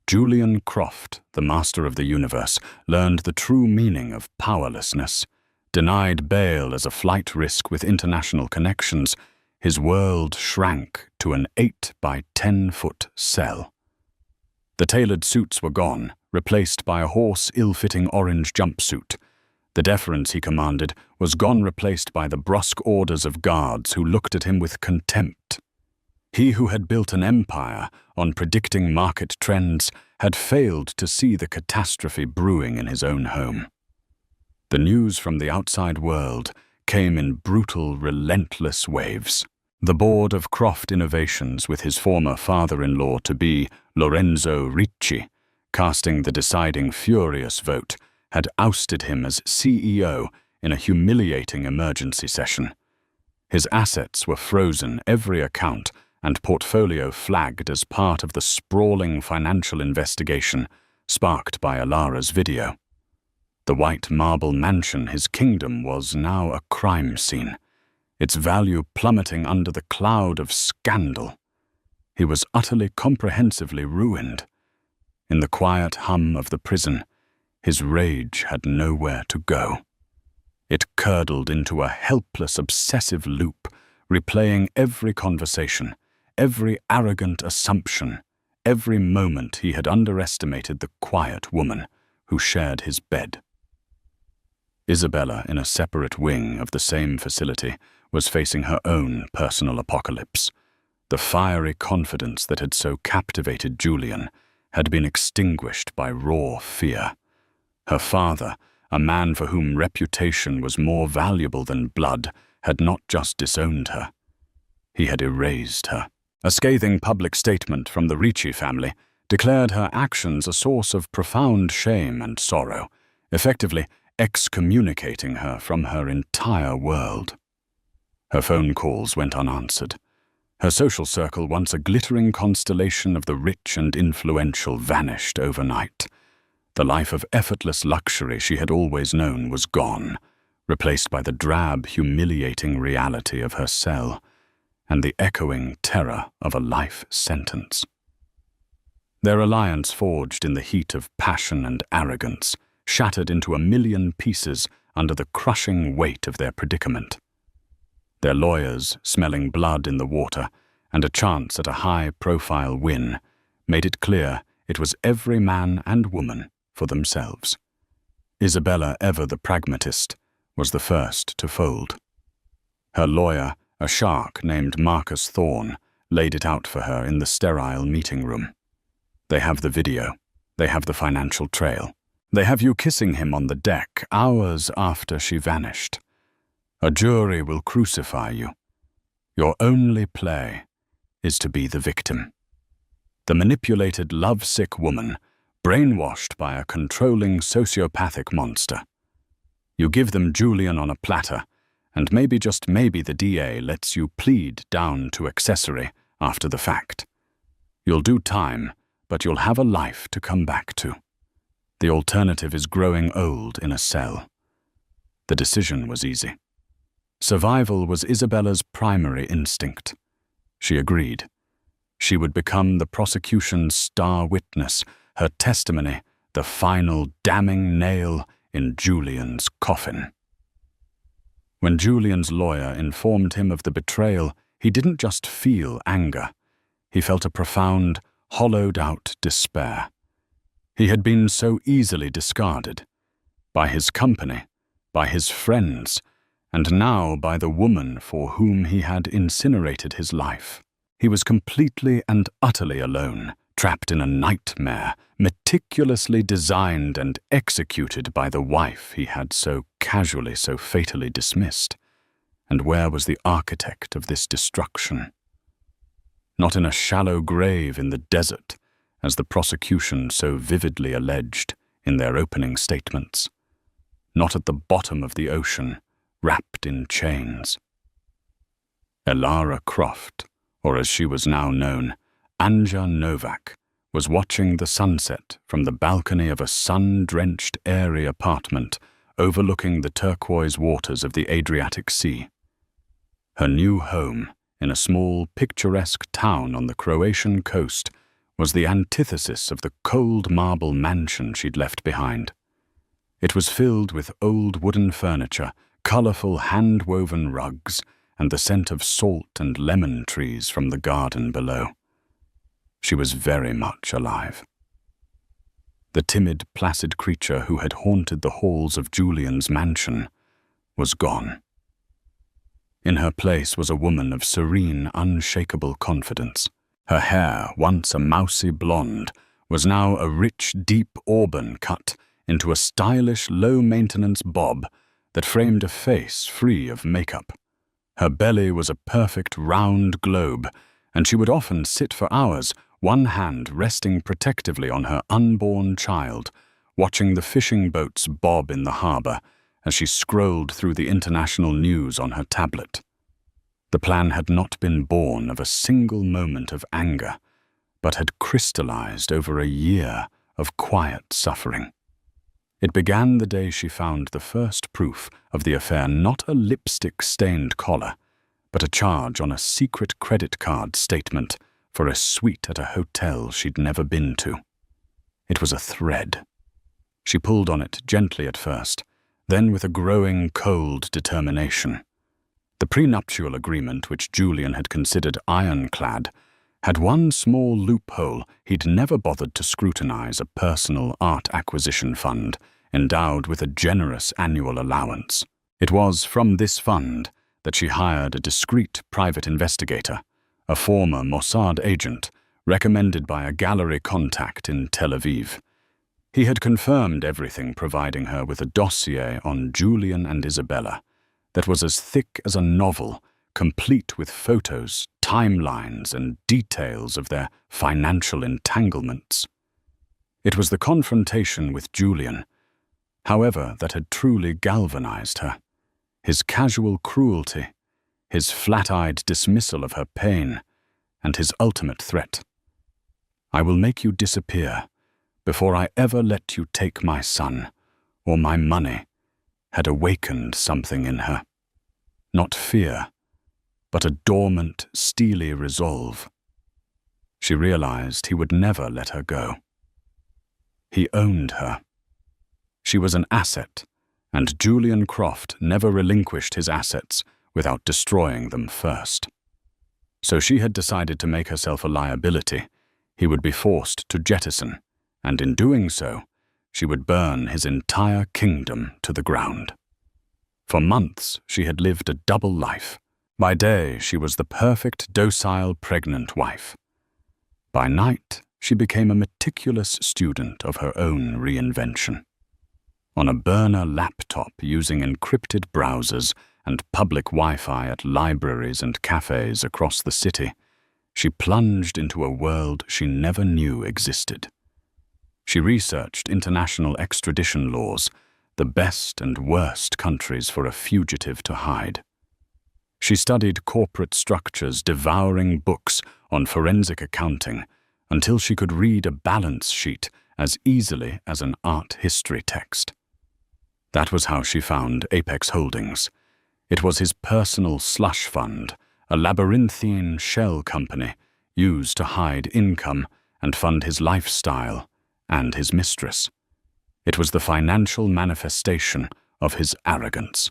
Julian Croft, the master of the universe, learned the true meaning of powerlessness. Denied bail as a flight risk with international connections, his world shrank to an 8 by 10-foot cell. The tailored suits were gone, replaced by a hoarse, ill-fitting orange jumpsuit. The deference he commanded was gone, replaced by the brusque orders of guards who looked at him with contempt. He who had built an empire on predicting market trends had failed to see the catastrophe brewing in his own home. The news from the outside world came in brutal, relentless waves. The board of Croft Innovations, with his former father-in-law-to-be, Lorenzo Ricci, casting the deciding furious vote, had ousted him as CEO in a humiliating emergency session. His assets were frozen, every account and portfolio flagged as part of the sprawling financial investigation sparked by Ilara's video. The white marble mansion, his kingdom, was now a crime scene, its value plummeting under the cloud of scandal. He was utterly, comprehensively ruined. In the quiet hum of the prison, his rage had nowhere to go. It curdled into a helpless, obsessive loop, replaying every conversation, every arrogant assumption, every moment he had underestimated the quiet woman who shared his bed. Isabella, in a separate wing of the same facility, was facing her own personal apocalypse. The fiery confidence that had so captivated Julian had been extinguished by raw fear. Her father, a man for whom reputation was more valuable than blood, had not just disowned her. He had erased her. A scathing public statement from the Ricci family declared her actions a source of profound shame and sorrow, effectively excommunicating her from her entire world. Her phone calls went unanswered. Her social circle, once a glittering constellation of the rich and influential, vanished overnight. The life of effortless luxury she had always known was gone, replaced by the drab, humiliating reality of her cell and the echoing terror of a life sentence. Their alliance, forged in the heat of passion and arrogance, shattered into a million pieces under the crushing weight of their predicament. Their lawyers, smelling blood in the water and a chance at a high-profile win, made it clear it was every man and woman for themselves. Isabella, ever the pragmatist, was the first to fold. Her lawyer, a shark named Marcus Thorne, laid it out for her in the sterile meeting room. They have the video. They have the financial trail. They have you kissing him on the deck hours after she vanished. A jury will crucify you. Your only play is to be the victim. The manipulated, lovesick woman, brainwashed by a controlling sociopathic monster. You give them Julian on a platter, and maybe, just maybe, the DA lets you plead down to accessory after the fact. You'll do time, but you'll have a life to come back to. The alternative is growing old in a cell. The decision was easy. Survival was Isabella's primary instinct. She agreed. She would become the prosecution's star witness, her testimony the final damning nail in Julian's coffin. When Julian's lawyer informed him of the betrayal, he didn't just feel anger. he felt a profound, hollowed-out despair. He had been so easily discarded, by his company, by his friends, and now by the woman for whom he had incinerated his life. He was completely and utterly alone, trapped in a nightmare, meticulously designed and executed by the wife he had so casually, so fatally dismissed. And where was the architect of this destruction? Not in a shallow grave in the desert, as the prosecution so vividly alleged in their opening statements. Not at the bottom of the ocean, wrapped in chains. Elara Croft, or as she was now known, Anja Novak, was watching the sunset from the balcony of a sun-drenched, airy apartment overlooking the turquoise waters of the Adriatic Sea. Her new home, in a small, picturesque town on the Croatian coast, was the antithesis of the cold marble mansion she'd left behind. It was filled with old wooden furniture, colorful hand-woven rugs, and the scent of salt and lemon trees from the garden below. She was very much alive. The timid, placid creature who had haunted the halls of Julian's mansion was gone. In her place was a woman of serene, unshakable confidence. Her hair, once a mousy blonde, was now a rich, deep auburn cut into a stylish, low-maintenance bob that framed a face free of makeup. Her belly was a perfect round globe, and she would often sit for hours, one hand resting protectively on her unborn child, watching the fishing boats bob in the harbor as she scrolled through the international news on her tablet. The plan had not been born of a single moment of anger, but had crystallized over a year of quiet suffering. It began the day she found the first proof of the affair, not a lipstick-stained collar, but a charge on a secret credit card statement for a suite at a hotel she'd never been to. It was a thread. She pulled on it gently at first, then with a growing cold determination. The prenuptial agreement, which Julian had considered ironclad, had one small loophole he'd never bothered to scrutinize: a personal art acquisition fund endowed with a generous annual allowance. It was from this fund that she hired a discreet private investigator, a former Mossad agent recommended by a gallery contact in Tel Aviv. He had confirmed everything, providing her with a dossier on Julian and Isabella that was as thick as a novel, complete with photos, timelines, and details of their financial entanglements. It was the confrontation with Julian, however, that had truly galvanized her. His casual cruelty, his flat-eyed dismissal of her pain, and his ultimate threat. "I will make you disappear before I ever let you take my son or my money," had awakened something in her. Not fear, but a dormant, steely resolve. She realized he would never let her go. He owned her. She was an asset, and Julian Croft never relinquished his assets without destroying them first. So she had decided to make herself a liability he would be forced to jettison, and in doing so, she would burn his entire kingdom to the ground. For months, she had lived a double life. By day, she was the perfect, docile, pregnant wife. By night, she became a meticulous student of her own reinvention. On a burner laptop using encrypted browsers and public Wi-Fi at libraries and cafes across the city, she plunged into a world she never knew existed. She researched international extradition laws, the best and worst countries for a fugitive to hide. She studied corporate structures, devouring books on forensic accounting, until she could read a balance sheet as easily as an art history text. That was how she found Apex Holdings. It was his personal slush fund, a labyrinthine shell company used to hide income and fund his lifestyle and his mistress. It was the financial manifestation of his arrogance.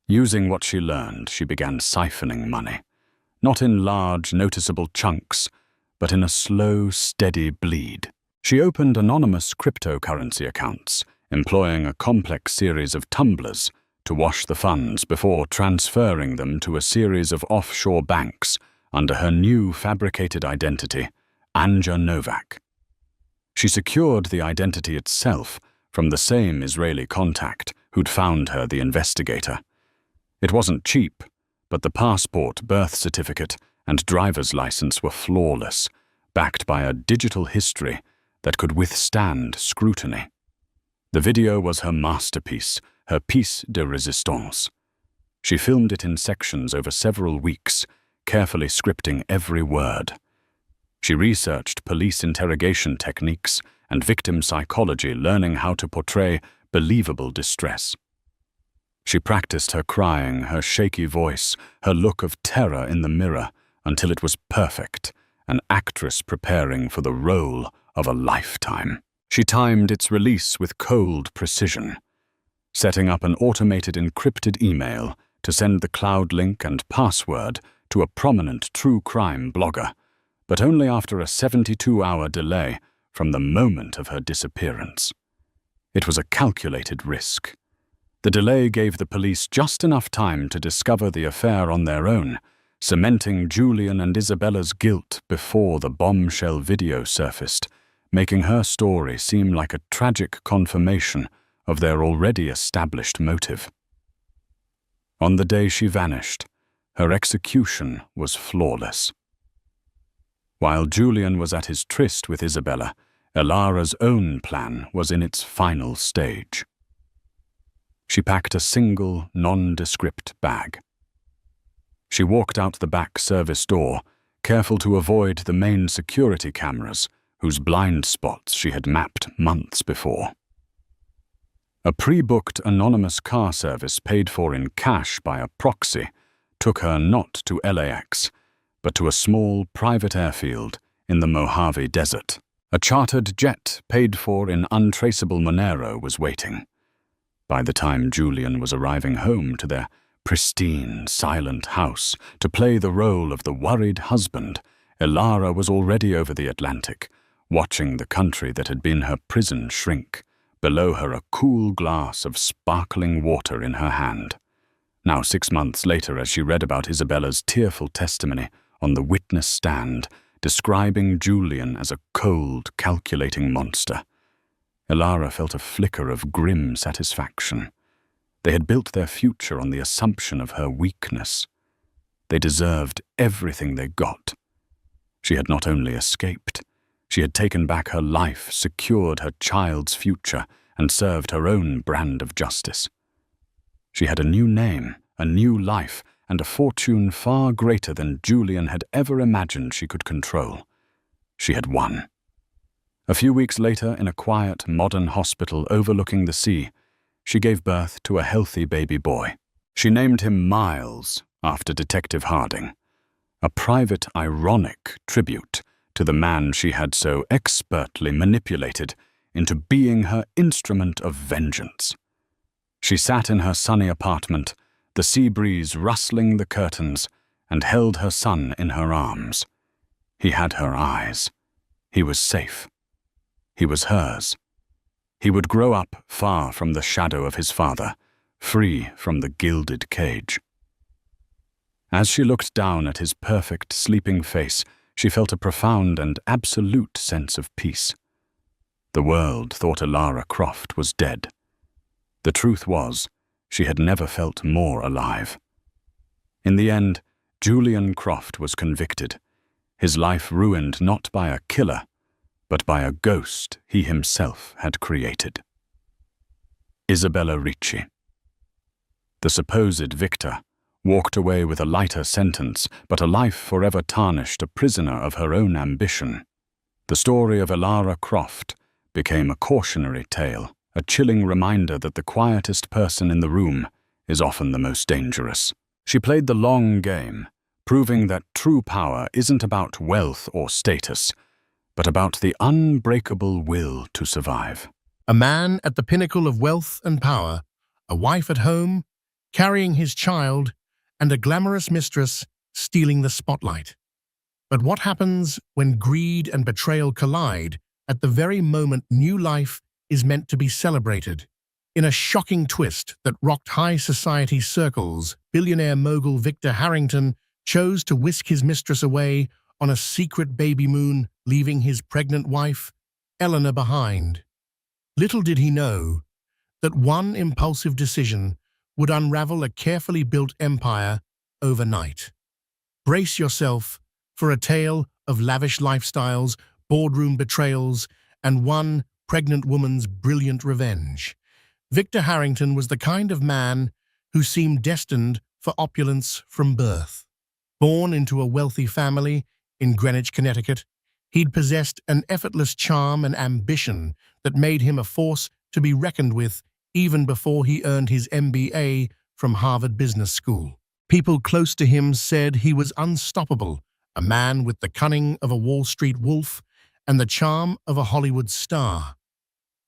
Using what she learned, she began siphoning money, not in large, noticeable chunks, but in a slow, steady bleed. She opened anonymous cryptocurrency accounts, employing a complex series of tumblers to wash the funds before transferring them to a series of offshore banks under her new fabricated identity, Anja Novak. She secured the identity itself from the same Israeli contact who'd found her the investigator. It wasn't cheap, but the passport, birth certificate, and driver's license were flawless, backed by a digital history that could withstand scrutiny. The video was her masterpiece, her piece de résistance. She filmed it in sections over several weeks, carefully scripting every word. She researched police interrogation techniques and victim psychology, learning how to portray believable distress. She practiced her crying, her shaky voice, her look of terror in the mirror until it was perfect, an actress preparing for the role of a lifetime. She timed its release with cold precision, setting up an automated encrypted email to send the cloud link and password to a prominent true crime blogger, but only after a 72-hour delay from the moment of her disappearance. It was a calculated risk. The delay gave the police just enough time to discover the affair on their own, cementing Julian and Isabella's guilt before the bombshell video surfaced, making her story seem like a tragic confirmation of their already established motive. On the day she vanished, her execution was flawless. While Julian was at his tryst with Isabella, Elara's own plan was in its final stage. She packed a single, nondescript bag. She walked out the back service door, careful to avoid the main security cameras, whose blind spots she had mapped months before. A pre-booked anonymous car service paid for in cash by a proxy took her not to LAX, but to a small private airfield in the Mojave Desert. A chartered jet paid for in untraceable Monero was waiting. By the time Julian was arriving home to their pristine, silent house to play the role of the worried husband, Elara was already over the Atlantic, watching the country that had been her prison shrink, below her a cool glass of sparkling water in her hand. Now 6 months later, as she read about Isabella's tearful testimony on the witness stand, describing Julian as a cold, calculating monster, Elara felt a flicker of grim satisfaction. They had built their future on the assumption of her weakness. They deserved everything they got. She had not only escaped, she had taken back her life, secured her child's future, and served her own brand of justice. She had a new name, a new life, and a fortune far greater than Julian had ever imagined she could control. She had won. A few weeks later, in a quiet, modern hospital overlooking the sea, she gave birth to a healthy baby boy. She named him Miles, after Detective Harding, a private, ironic tribute to the man she had so expertly manipulated into being her instrument of vengeance. She sat in her sunny apartment, the sea breeze rustling the curtains, and held her son in her arms. He had her eyes. He was safe. He was hers. He would grow up far from the shadow of his father, free from the gilded cage. As she looked down at his perfect sleeping face, she felt a profound and absolute sense of peace. The world thought Elara Croft was dead. The truth was, she had never felt more alive. In the end, Julian Croft was convicted, his life ruined not by a killer, but by a ghost he himself had created. Isabella Ricci. The supposed victor walked away with a lighter sentence, but a life forever tarnished, a prisoner of her own ambition. The story of Elara Croft became a cautionary tale, a chilling reminder that the quietest person in the room is often the most dangerous. She played the long game, proving that true power isn't about wealth or status, but about the unbreakable will to survive. A man at the pinnacle of wealth and power, a wife at home, carrying his child, and a glamorous mistress stealing the spotlight. But what happens when greed and betrayal collide at the very moment new life is meant to be celebrated? In a shocking twist that rocked high society circles, billionaire mogul Victor Harrington chose to whisk his mistress away on a secret baby moon, leaving his pregnant wife, Eleanor, behind. Little did he know that one impulsive decision would unravel a carefully built empire overnight. Brace yourself for a tale of lavish lifestyles, boardroom betrayals, and one pregnant woman's brilliant revenge. Victor Harrington was the kind of man who seemed destined for opulence from birth. Born into a wealthy family in Greenwich, Connecticut, he'd possessed an effortless charm and ambition that made him a force to be reckoned with even before he earned his MBA from Harvard Business School. People close to him said he was unstoppable, a man with the cunning of a Wall Street wolf and the charm of a Hollywood star.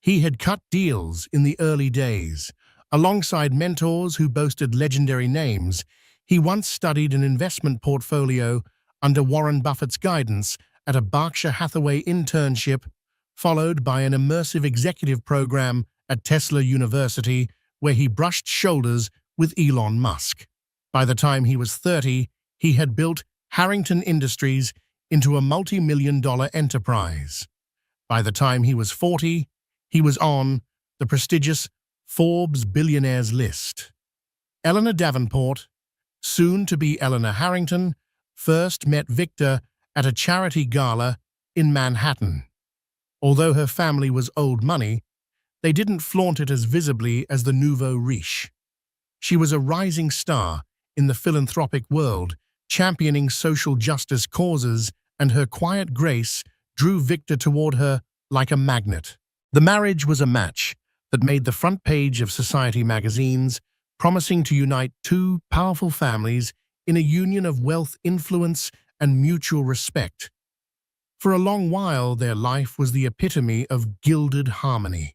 He had cut deals in the early days. Alongside mentors who boasted legendary names, he once studied an investment portfolio under Warren Buffett's guidance at a Berkshire Hathaway internship, followed by an immersive executive program at Tesla University, where he brushed shoulders with Elon Musk. By the time he was 30, he had built Harrington Industries into a multi-million-dollar enterprise. By the time he was 40, he was on the prestigious Forbes billionaires list. Eleanor Davenport, soon to be Eleanor Harrington, first met Victor at a charity gala in Manhattan. Although her family was old money, they didn't flaunt it as visibly as the nouveau riche. She was a rising star in the philanthropic world, championing social justice causes, and her quiet grace drew Victor toward her like a magnet. The marriage was a match that made the front page of society magazines, promising to unite two powerful families in a union of wealth, influence, and mutual respect. For a long while, their life was the epitome of gilded harmony.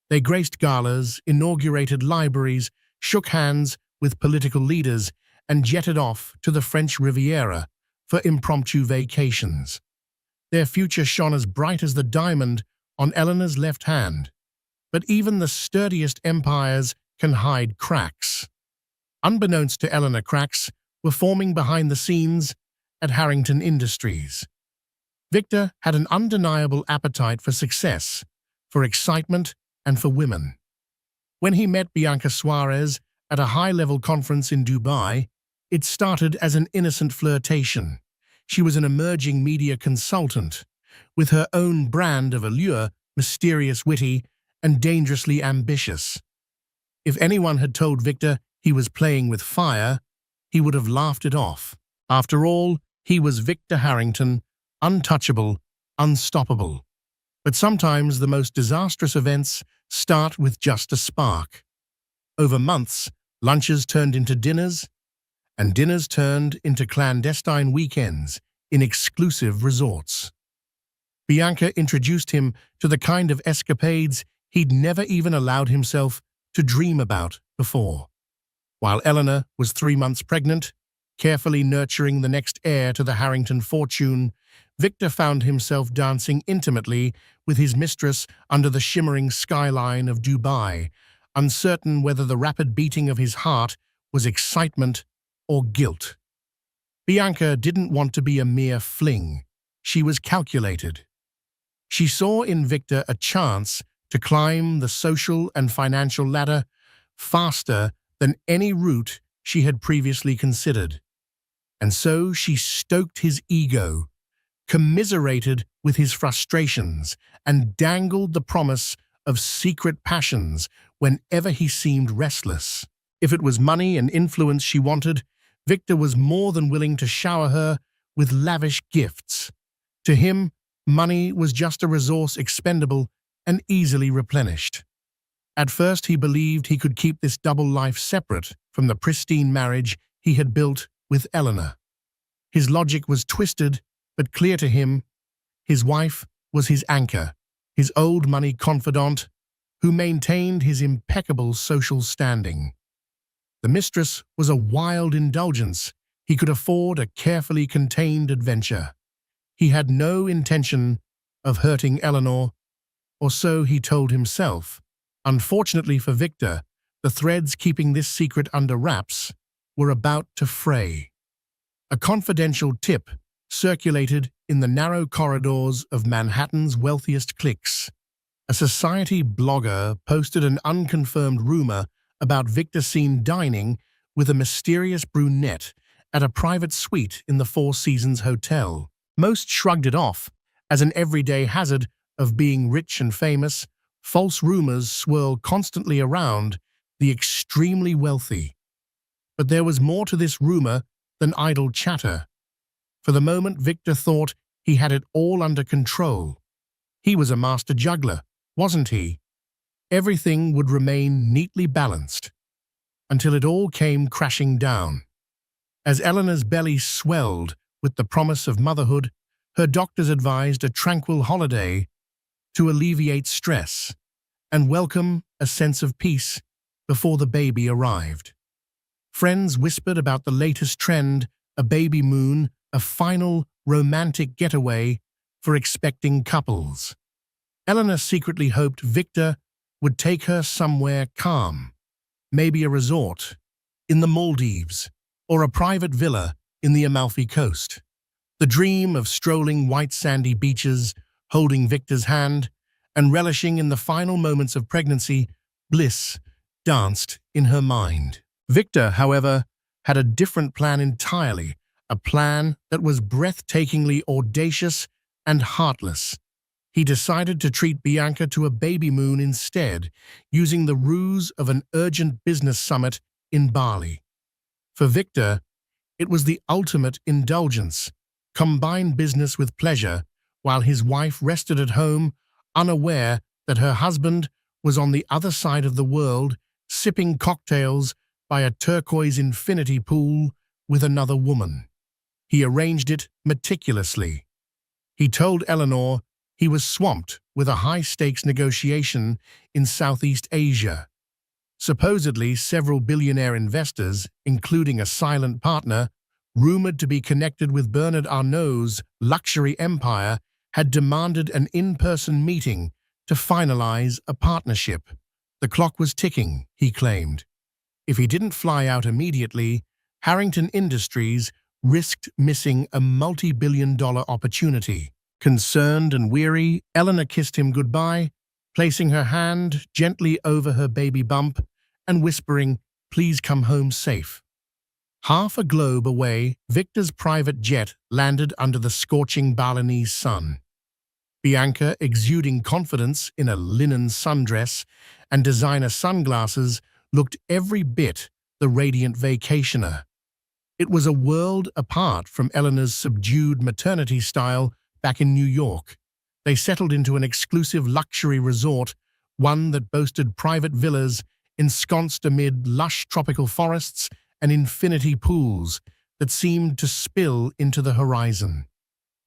They graced galas, inaugurated libraries, shook hands with political leaders, and jetted off to the French Riviera for impromptu vacations. Their future shone as bright as the diamond on Eleanor's left hand. But even the sturdiest empires can hide cracks. Unbeknownst to Eleanor, cracks were forming behind the scenes at Harrington Industries. Victor had an undeniable appetite for success, for excitement, and for women. When he met Bianca Suarez at a high-level conference in Dubai, it started as an innocent flirtation. She was an emerging media consultant, with her own brand of allure, mysterious, witty, and dangerously ambitious. If anyone had told Victor he was playing with fire, he would have laughed it off. After all, he was Victor Harrington, untouchable, unstoppable. But sometimes the most disastrous events start with just a spark. Over months, lunches turned into dinners, and dinners turned into clandestine weekends in exclusive resorts. Bianca introduced him to the kind of escapades he'd never even allowed himself to dream about before. While Eleanor was 3 months pregnant, carefully nurturing the next heir to the Harrington fortune, Victor found himself dancing intimately with his mistress under the shimmering skyline of Dubai, uncertain whether the rapid beating of his heart was excitement or guilt. Bianca didn't want to be a mere fling. She was calculated. She saw in Victor a chance to climb the social and financial ladder faster than any route she had previously considered. And so she stoked his ego, commiserated with his frustrations, and dangled the promise of secret passions whenever he seemed restless. If it was money and influence she wanted, Victor was more than willing to shower her with lavish gifts. To him, money was just a resource expendable and easily replenished. At first, he believed he could keep this double life separate from the pristine marriage he had built with Eleanor. His logic was twisted, but clear to him. His wife was his anchor, his old money confidant, who maintained his impeccable social standing. The mistress was a wild indulgence He could afford a carefully contained adventure. He had no intention of hurting Eleanor, or so he told himself. Unfortunately for Victor, the threads keeping this secret under wraps were about to fray. A confidential tip circulated in the narrow corridors of Manhattan's wealthiest cliques. A society blogger posted an unconfirmed rumor about Victor seen dining with a mysterious brunette at a private suite in the Four Seasons Hotel. Most shrugged it off as an everyday hazard of being rich and famous. False rumors swirl constantly around the extremely wealthy. But there was more to this rumor than idle chatter. For the moment, Victor thought he had it all under control. He was a master juggler, wasn't he? Everything would remain neatly balanced until it all came crashing down. As Eleanor's belly swelled with the promise of motherhood, her doctors advised a tranquil holiday to alleviate stress and welcome a sense of peace before the baby arrived. Friends whispered about the latest trend, a baby moon, a final romantic getaway for expecting couples. Eleanor secretly hoped Victor would take her somewhere calm, maybe a resort in the Maldives or a private villa in the Amalfi Coast. The dream of strolling white sandy beaches, holding Victor's hand, and relishing in the final moments of pregnancy, bliss danced in her mind. Victor, however, had a different plan entirely, a plan that was breathtakingly audacious and heartless. He decided to treat Bianca to a baby moon instead, using the ruse of an urgent business summit in Bali. For Victor, it was the ultimate indulgence, combine business with pleasure, while his wife rested at home, unaware that her husband was on the other side of the world, sipping cocktails by a turquoise infinity pool with another woman. He arranged it meticulously. He told Eleanor he was swamped with a high-stakes negotiation in Southeast Asia. Supposedly, several billionaire investors, including a silent partner, rumored to be connected with Bernard Arnault's luxury empire, had demanded an in-person meeting to finalize a partnership. The clock was ticking, he claimed. If he didn't fly out immediately, Harrington Industries risked missing a multi-billion-dollar opportunity. Concerned and weary, Eleanor kissed him goodbye, placing her hand gently over her baby bump and whispering, "Please come home safe." Half a globe away, Victor's private jet landed under the scorching Balinese sun. Bianca, exuding confidence in a linen sundress and designer sunglasses, looked every bit the radiant vacationer. It was a world apart from Eleanor's subdued maternity style back in New York. They settled into an exclusive luxury resort, one that boasted private villas ensconced amid lush tropical forests and infinity pools that seemed to spill into the horizon.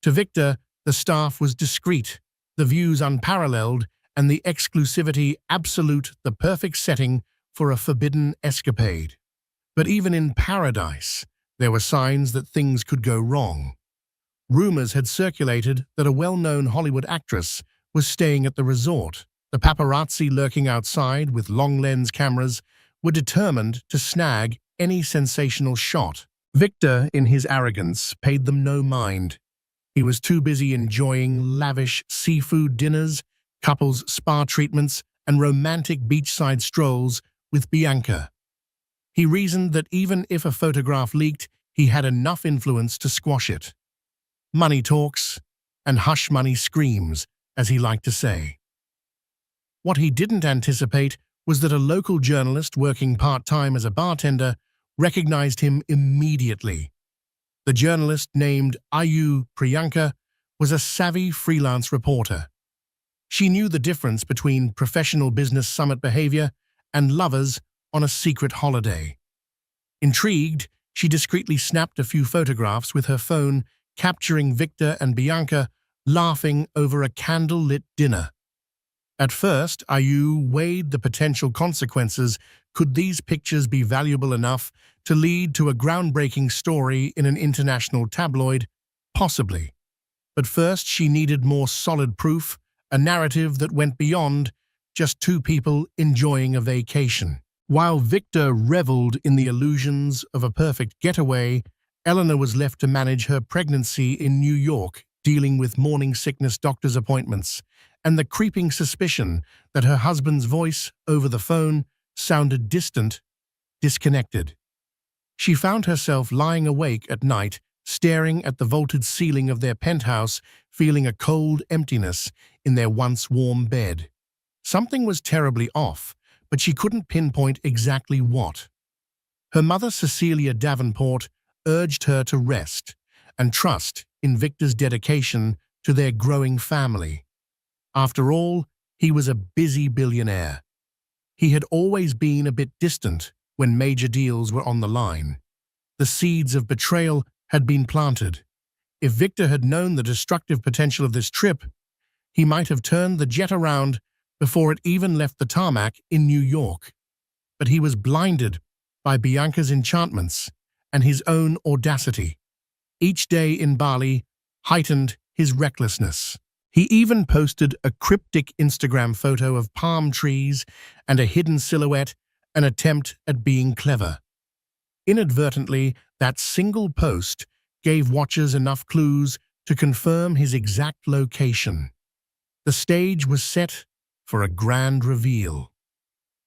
To Victor, the staff was discreet, the views unparalleled, and the exclusivity absolute, the perfect setting for a forbidden escapade. But even in paradise, there were signs that things could go wrong. Rumors had circulated that a well-known Hollywood actress was staying at the resort. The paparazzi lurking outside with long-lens cameras were determined to snag any sensational shot. Victor, in his arrogance, paid them no mind. He was too busy enjoying lavish seafood dinners, couples spa treatments, and romantic beachside strolls with Bianca. He reasoned that even if a photograph leaked, he had enough influence to squash it. Money talks, and hush money screams, as he liked to say. What he didn't anticipate was that a local journalist working part-time as a bartender recognized him immediately. The journalist, named Ayu Priyanka, was a savvy freelance reporter. She knew the difference between professional business summit behavior and lovers on a secret holiday. Intrigued, she discreetly snapped a few photographs with her phone, capturing Victor and Bianca laughing over a candle-lit dinner. At first, Ayu weighed the potential consequences. Could these pictures be valuable enough to lead to a groundbreaking story in an international tabloid? Possibly. But first, she needed more solid proof, a narrative that went beyond just two people enjoying a vacation. While Victor reveled in the illusions of a perfect getaway, Eleanor was left to manage her pregnancy in New York, dealing with morning sickness doctor's appointments, and the creeping suspicion that her husband's voice over the phone sounded distant, disconnected. She found herself lying awake at night, staring at the vaulted ceiling of their penthouse, feeling a cold emptiness in their once warm bed. Something was terribly off, but she couldn't pinpoint exactly what. Her mother, Cecilia Davenport, urged her to rest and trust in Victor's dedication to their growing family. After all, he was a busy billionaire. He had always been a bit distant when major deals were on the line. The seeds of betrayal had been planted. If Victor had known the destructive potential of this trip, he might have turned the jet around before it even left the tarmac in New York. But he was blinded by Bianca's enchantments and his own audacity. Each day in Bali heightened his recklessness. He even posted a cryptic Instagram photo of palm trees and a hidden silhouette, an attempt at being clever. Inadvertently, that single post gave watchers enough clues to confirm his exact location. The stage was set for a grand reveal.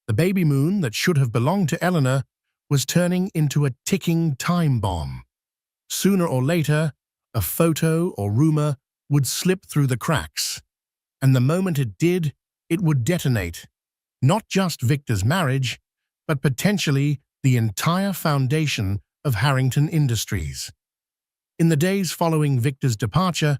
The baby moon that should have belonged to Eleanor was turning into a ticking time bomb. Sooner or later, a photo or rumor would slip through the cracks, and the moment it did, it would detonate not just Victor's marriage, but potentially the entire foundation of Harrington Industries. In the days following Victor's departure,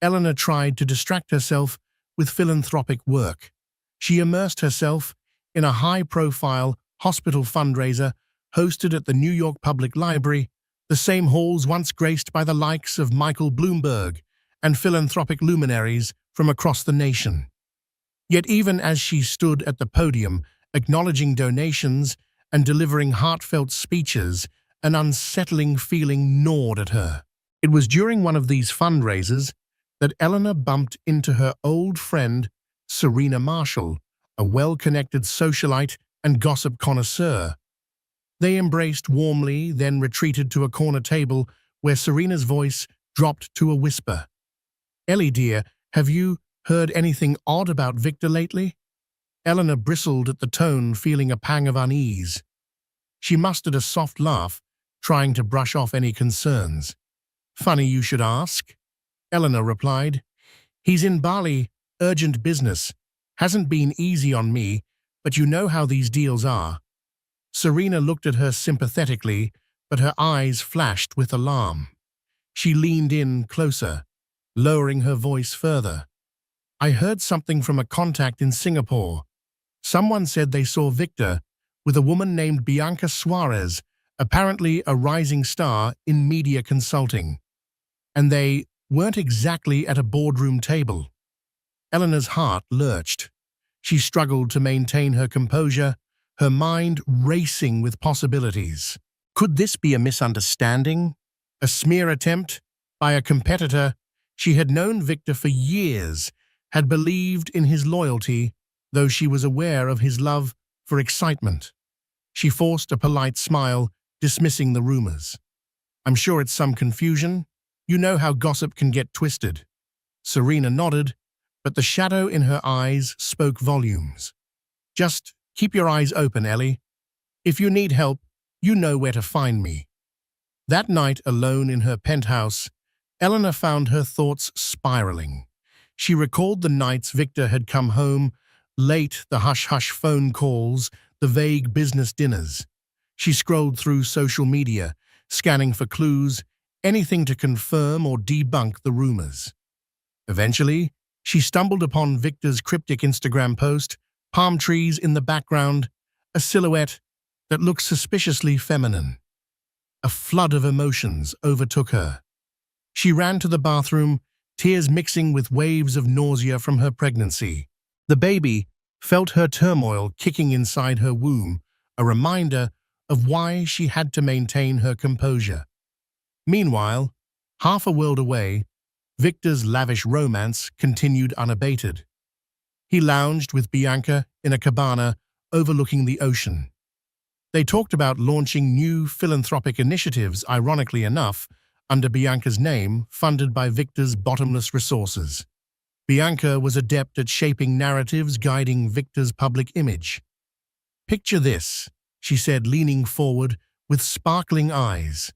Eleanor tried to distract herself with philanthropic work. She immersed herself in a high-profile hospital fundraiser hosted at the New York Public Library, the same halls once graced by the likes of Michael Bloomberg and philanthropic luminaries from across the nation. Yet even as she stood at the podium, acknowledging donations and delivering heartfelt speeches, an unsettling feeling gnawed at her. It was during one of these fundraisers that Eleanor bumped into her old friend, Serena Marshall, a well-connected socialite and gossip connoisseur. They embraced warmly, then retreated to a corner table where Serena's voice dropped to a whisper. "Ellie, dear, have you heard anything odd about Victor lately?" Eleanor bristled at the tone, feeling a pang of unease. She mustered a soft laugh, trying to brush off any concerns. "Funny you should ask," Eleanor replied. "He's in Bali, urgent business. Hasn't been easy on me, but you know how these deals are." Serena looked at her sympathetically, but her eyes flashed with alarm. She leaned in closer, lowering her voice further. "I heard something from a contact in Singapore. Someone said they saw Victor with a woman named Bianca Suarez, apparently a rising star in media consulting. And they weren't exactly at a boardroom table." Eleanor's heart lurched. She struggled to maintain her composure, her mind racing with possibilities. Could this be a misunderstanding? A smear attempt by a competitor? She had known Victor for years, had believed in his loyalty, though she was aware of his love for excitement. She forced a polite smile, dismissing the rumors. "I'm sure it's some confusion. You know how gossip can get twisted." Serena nodded, but the shadow in her eyes spoke volumes. "Just keep your eyes open, Ellie. If you need help, you know where to find me." That night, alone in her penthouse, Eleanor found her thoughts spiraling. She recalled the nights Victor had come home, late, the hush-hush phone calls, the vague business dinners. She scrolled through social media, scanning for clues, anything to confirm or debunk the rumors. Eventually, she stumbled upon Victor's cryptic Instagram post, palm trees in the background, a silhouette that looked suspiciously feminine. A flood of emotions overtook her. She ran to the bathroom, tears mixing with waves of nausea from her pregnancy. The baby felt her turmoil kicking inside her womb, a reminder of why she had to maintain her composure. Meanwhile, half a world away, Victor's lavish romance continued unabated. He lounged with Bianca in a cabana overlooking the ocean. They talked about launching new philanthropic initiatives, ironically enough, under Bianca's name, funded by Victor's bottomless resources. Bianca was adept at shaping narratives guiding Victor's public image. "Picture this," she said, leaning forward with sparkling eyes.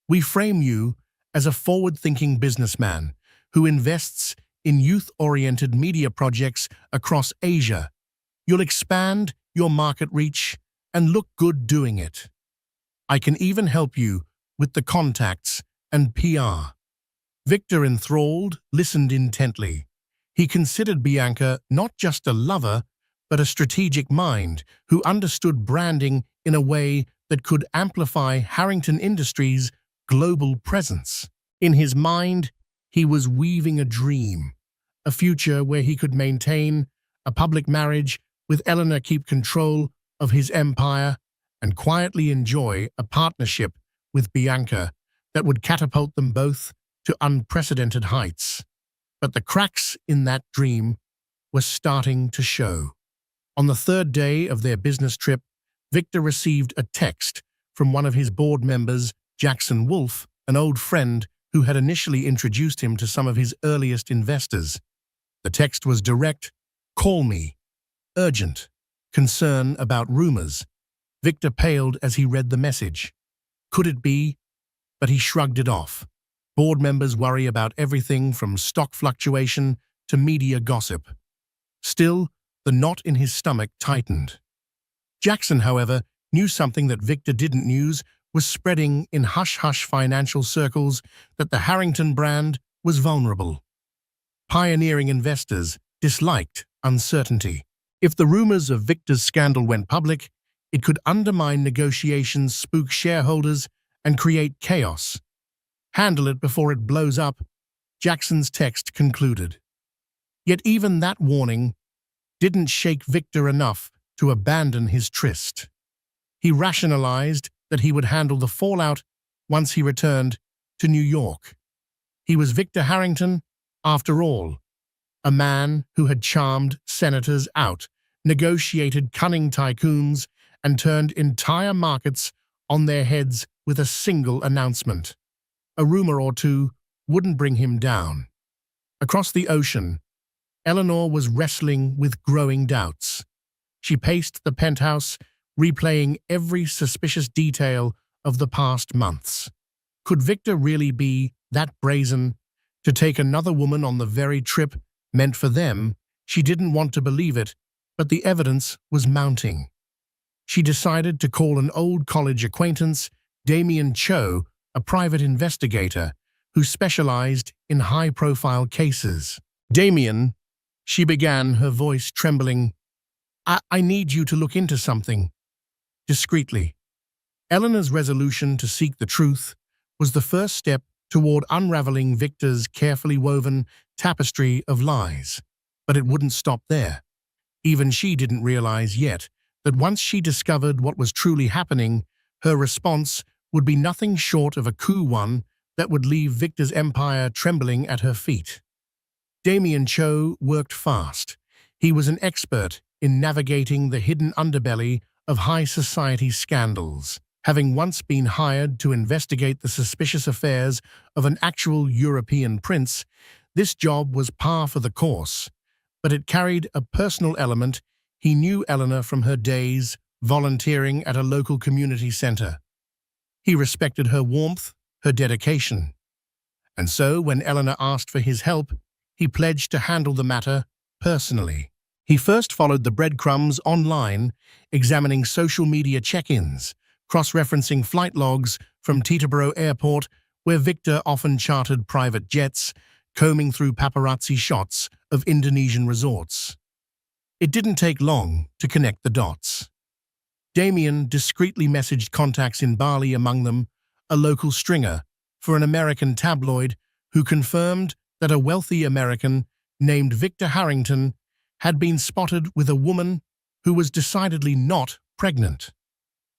"We frame you as a forward-thinking businessman who invests in youth-oriented media projects across Asia. You'll expand your market reach and look good doing it. I can even help you with the contacts and PR." Victor, enthralled, listened intently. He considered Bianca not just a lover, but a strategic mind who understood branding in a way that could amplify Harrington Industries' global presence. In his mind, he was weaving a dream, a future where he could maintain a public marriage with Eleanor, keep control of his empire, and quietly enjoy a partnership with Bianca that would catapult them both to unprecedented heights. But the cracks in that dream were starting to show. On the third day of their business trip, Victor received a text from one of his board members, Jackson Wolfe, an old friend who had initially introduced him to some of his earliest investors. The text was direct: "Call me. Urgent. Concern about rumors." Victor paled as he read the message. Could it be? But he shrugged it off. Board members worry about everything from stock fluctuation to media gossip. Still, the knot in his stomach tightened. Jackson, however, knew something that Victor didn't. News was spreading in hush-hush financial circles that the Harrington brand was vulnerable. Pioneering investors disliked uncertainty. If the rumors of Victor's scandal went public, it could undermine negotiations, spook shareholders, and create chaos. "Handle it before it blows up," Jackson's text concluded. Yet even that warning didn't shake Victor enough to abandon his tryst. He rationalized that he would handle the fallout once he returned to New York. He was Victor Harrington, after all, a man who had charmed senators out, negotiated cunning tycoons, and turned entire markets on their heads with a single announcement. A rumor or two wouldn't bring him down. Across the ocean, Eleanor was wrestling with growing doubts. She paced the penthouse, replaying every suspicious detail of the past months. Could Victor really be that brazen to take another woman on the very trip meant for them? She didn't want to believe it, but the evidence was mounting. She decided to call an old college acquaintance, Damien Cho, a private investigator who specialized in high-profile cases. "Damien," she began, her voice trembling, I need you to look into something." Discreetly. Eleanor's resolution to seek the truth was the first step toward unraveling Victor's carefully woven tapestry of lies. But it wouldn't stop there. Even she didn't realize yet that once she discovered what was truly happening, her response would be nothing short of a coup, one that would leave Victor's empire trembling at her feet. Damien Cho worked fast. He was an expert in navigating the hidden underbelly of high society scandals. Having once been hired to investigate the suspicious affairs of an actual European prince, this job was par for the course, but it carried a personal element. He knew Eleanor from her days volunteering at a local community center. He respected her warmth, her dedication. And so, when Eleanor asked for his help, he pledged to handle the matter personally. He first followed the breadcrumbs online, examining social media check-ins, cross-referencing flight logs from Teterboro Airport, where Victor often chartered private jets, combing through paparazzi shots of Indonesian resorts. It didn't take long to connect the dots. Damien discreetly messaged contacts in Bali, among them a local stringer for an American tabloid who confirmed that a wealthy American named Victor Harrington had been spotted with a woman who was decidedly not pregnant.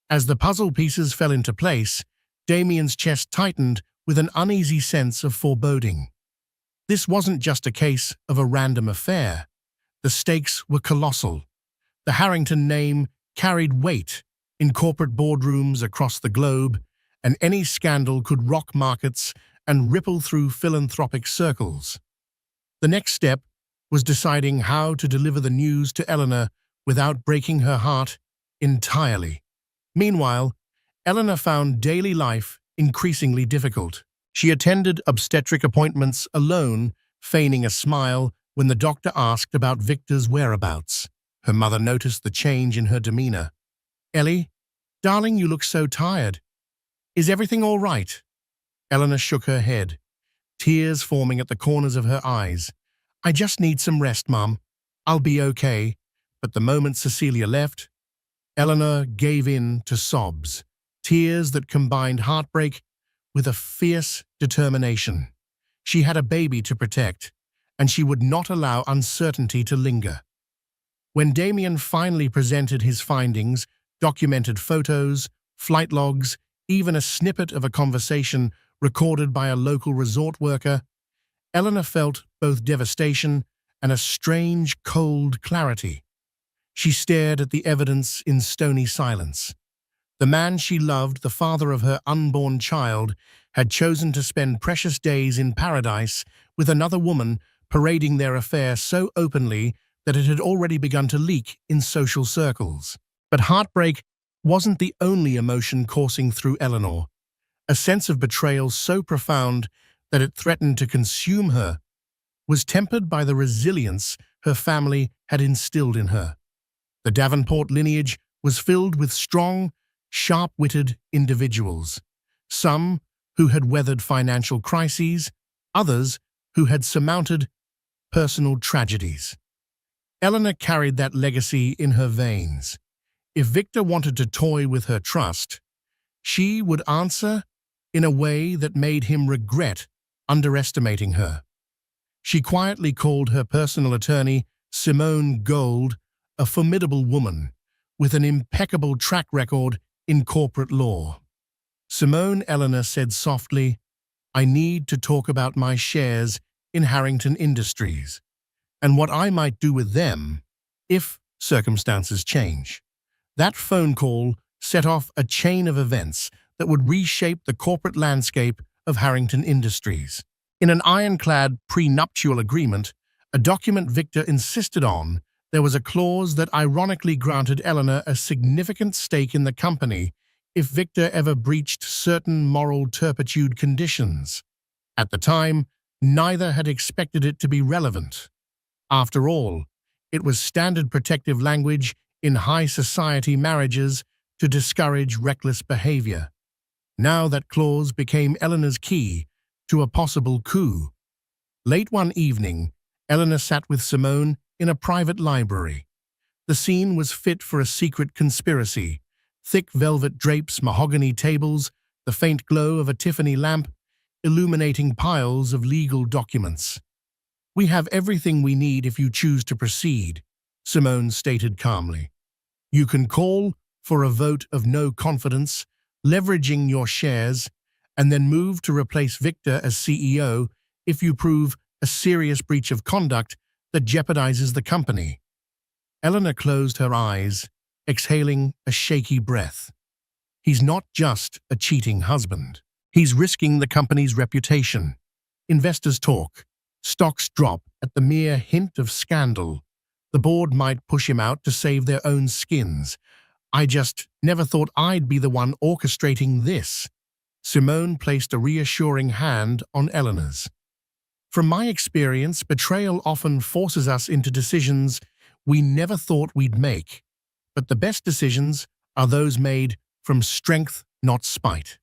As the puzzle pieces fell into place, Damien's chest tightened with an uneasy sense of foreboding. This wasn't just a case of a random affair. The stakes were colossal. The Harrington name carried weight in corporate boardrooms across the globe, and any scandal could rock markets and ripple through philanthropic circles. The next step was deciding how to deliver the news to Eleanor without breaking her heart entirely. Meanwhile, Eleanor found daily life increasingly difficult. She attended obstetric appointments alone, feigning a smile when the doctor asked about Victor's whereabouts. Her mother noticed the change in her demeanor. "Ellie, darling, you look so tired. Is everything all right?" Eleanor shook her head, tears forming at the corners of her eyes. "I just need some rest, Mum. I'll be okay." But the moment Cecilia left, Eleanor gave in to sobs, tears that combined heartbreak with a fierce determination. She had a baby to protect, and she would not allow uncertainty to linger. When Damien finally presented his findings, documented photos, flight logs, even a snippet of a conversation recorded by a local resort worker, Eleanor felt both devastation and a strange, cold clarity. She stared at the evidence in stony silence. The man she loved, the father of her unborn child, had chosen to spend precious days in paradise with another woman, parading their affair so openly that it had already begun to leak in social circles. But heartbreak wasn't the only emotion coursing through Eleanor. A sense of betrayal so profound that it threatened to consume her was tempered by the resilience her family had instilled in her. The Davenport lineage was filled with strong, sharp-witted individuals, some who had weathered financial crises, others who had surmounted personal tragedies. Eleanor carried that legacy in her veins. If Victor wanted to toy with her trust, she would answer in a way that made him regret underestimating her. She quietly called her personal attorney, Simone Gold, a formidable woman with an impeccable track record in corporate law. "Simone," Eleanor said softly, "I need to talk about my shares in Harrington Industries and what I might do with them if circumstances change." That phone call set off a chain of events that would reshape the corporate landscape of Harrington Industries. In an ironclad prenuptial agreement, a document Victor insisted on, there was a clause that ironically granted Eleanor a significant stake in the company if Victor ever breached certain moral turpitude conditions. At the time, neither had expected it to be relevant. After all, it was standard protective language in high society marriages to discourage reckless behavior. Now that clause became Eleanor's key to a possible coup. Late one evening, Eleanor sat with Simone in a private library. The scene was fit for a secret conspiracy. Thick velvet drapes, mahogany tables, the faint glow of a Tiffany lamp, illuminating piles of legal documents. "We have everything we need if you choose to proceed," Simone stated calmly. "You can call for a vote of no confidence, leveraging your shares, and then move to replace Victor as CEO if you prove a serious breach of conduct that jeopardizes the company." Eleanor closed her eyes, exhaling a shaky breath. He's not just a cheating husband. He's risking the company's reputation. Investors talk. Stocks drop at the mere hint of scandal. The board might push him out to save their own skins. "I just never thought I'd be the one orchestrating this." Simone placed a reassuring hand on Eleanor's. "From my experience, betrayal often forces us into decisions we never thought we'd make. But the best decisions are those made from strength, not spite."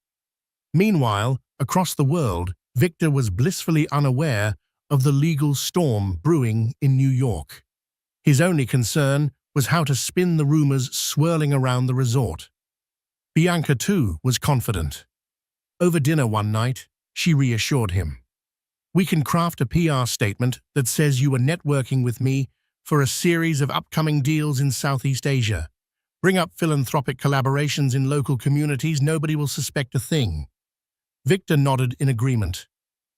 Meanwhile, across the world, Victor was blissfully unaware of the legal storm brewing in New York. His only concern was how to spin the rumors swirling around the resort. Bianca, too, was confident. Over dinner one night, she reassured him. "We can craft a PR statement that says you were networking with me for a series of upcoming deals in Southeast Asia. Bring up philanthropic collaborations in local communities, nobody will suspect a thing. Victor nodded in agreement,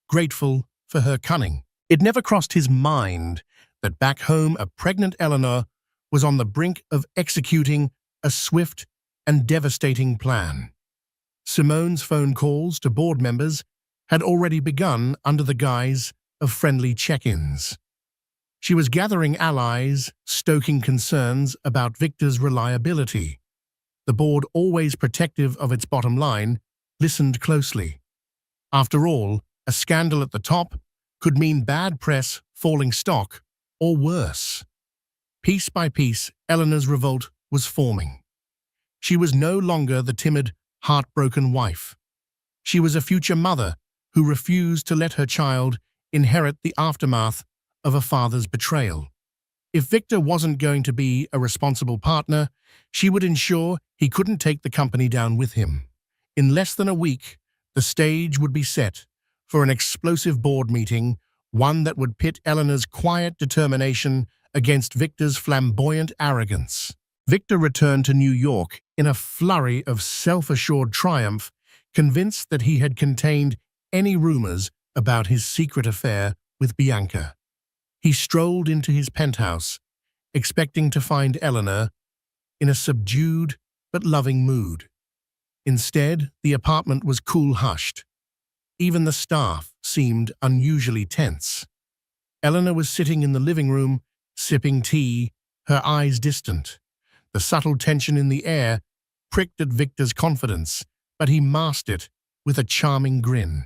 grateful for her cunning. It never crossed his mind that back home a pregnant Eleanor was on the brink of executing a swift and devastating plan. Simone's phone calls to board members had already begun under the guise of friendly check-ins. She was gathering allies, stoking concerns about Victor's reliability. The board, always protective of its bottom line, listened closely. After all, a scandal at the top could mean bad press, falling stock, or worse. Piece by piece, Eleanor's revolt was forming. She was no longer the timid, heartbroken wife. She was a future mother who refused to let her child inherit the aftermath of a father's betrayal. If Victor wasn't going to be a responsible partner, she would ensure he couldn't take the company down with him. In less than a week, the stage would be set for an explosive board meeting, one that would pit Eleanor's quiet determination against Victor's flamboyant arrogance. Victor returned to New York in a flurry of self-assured triumph, convinced that he had contained any rumors about his secret affair with Bianca. He strolled into his penthouse, expecting to find Eleanor in a subdued but loving mood. Instead, the apartment was cool-hushed. Even the staff seemed unusually tense. Eleanor was sitting in the living room, sipping tea, her eyes distant. The subtle tension in the air pricked at Victor's confidence, but he masked it with a charming grin.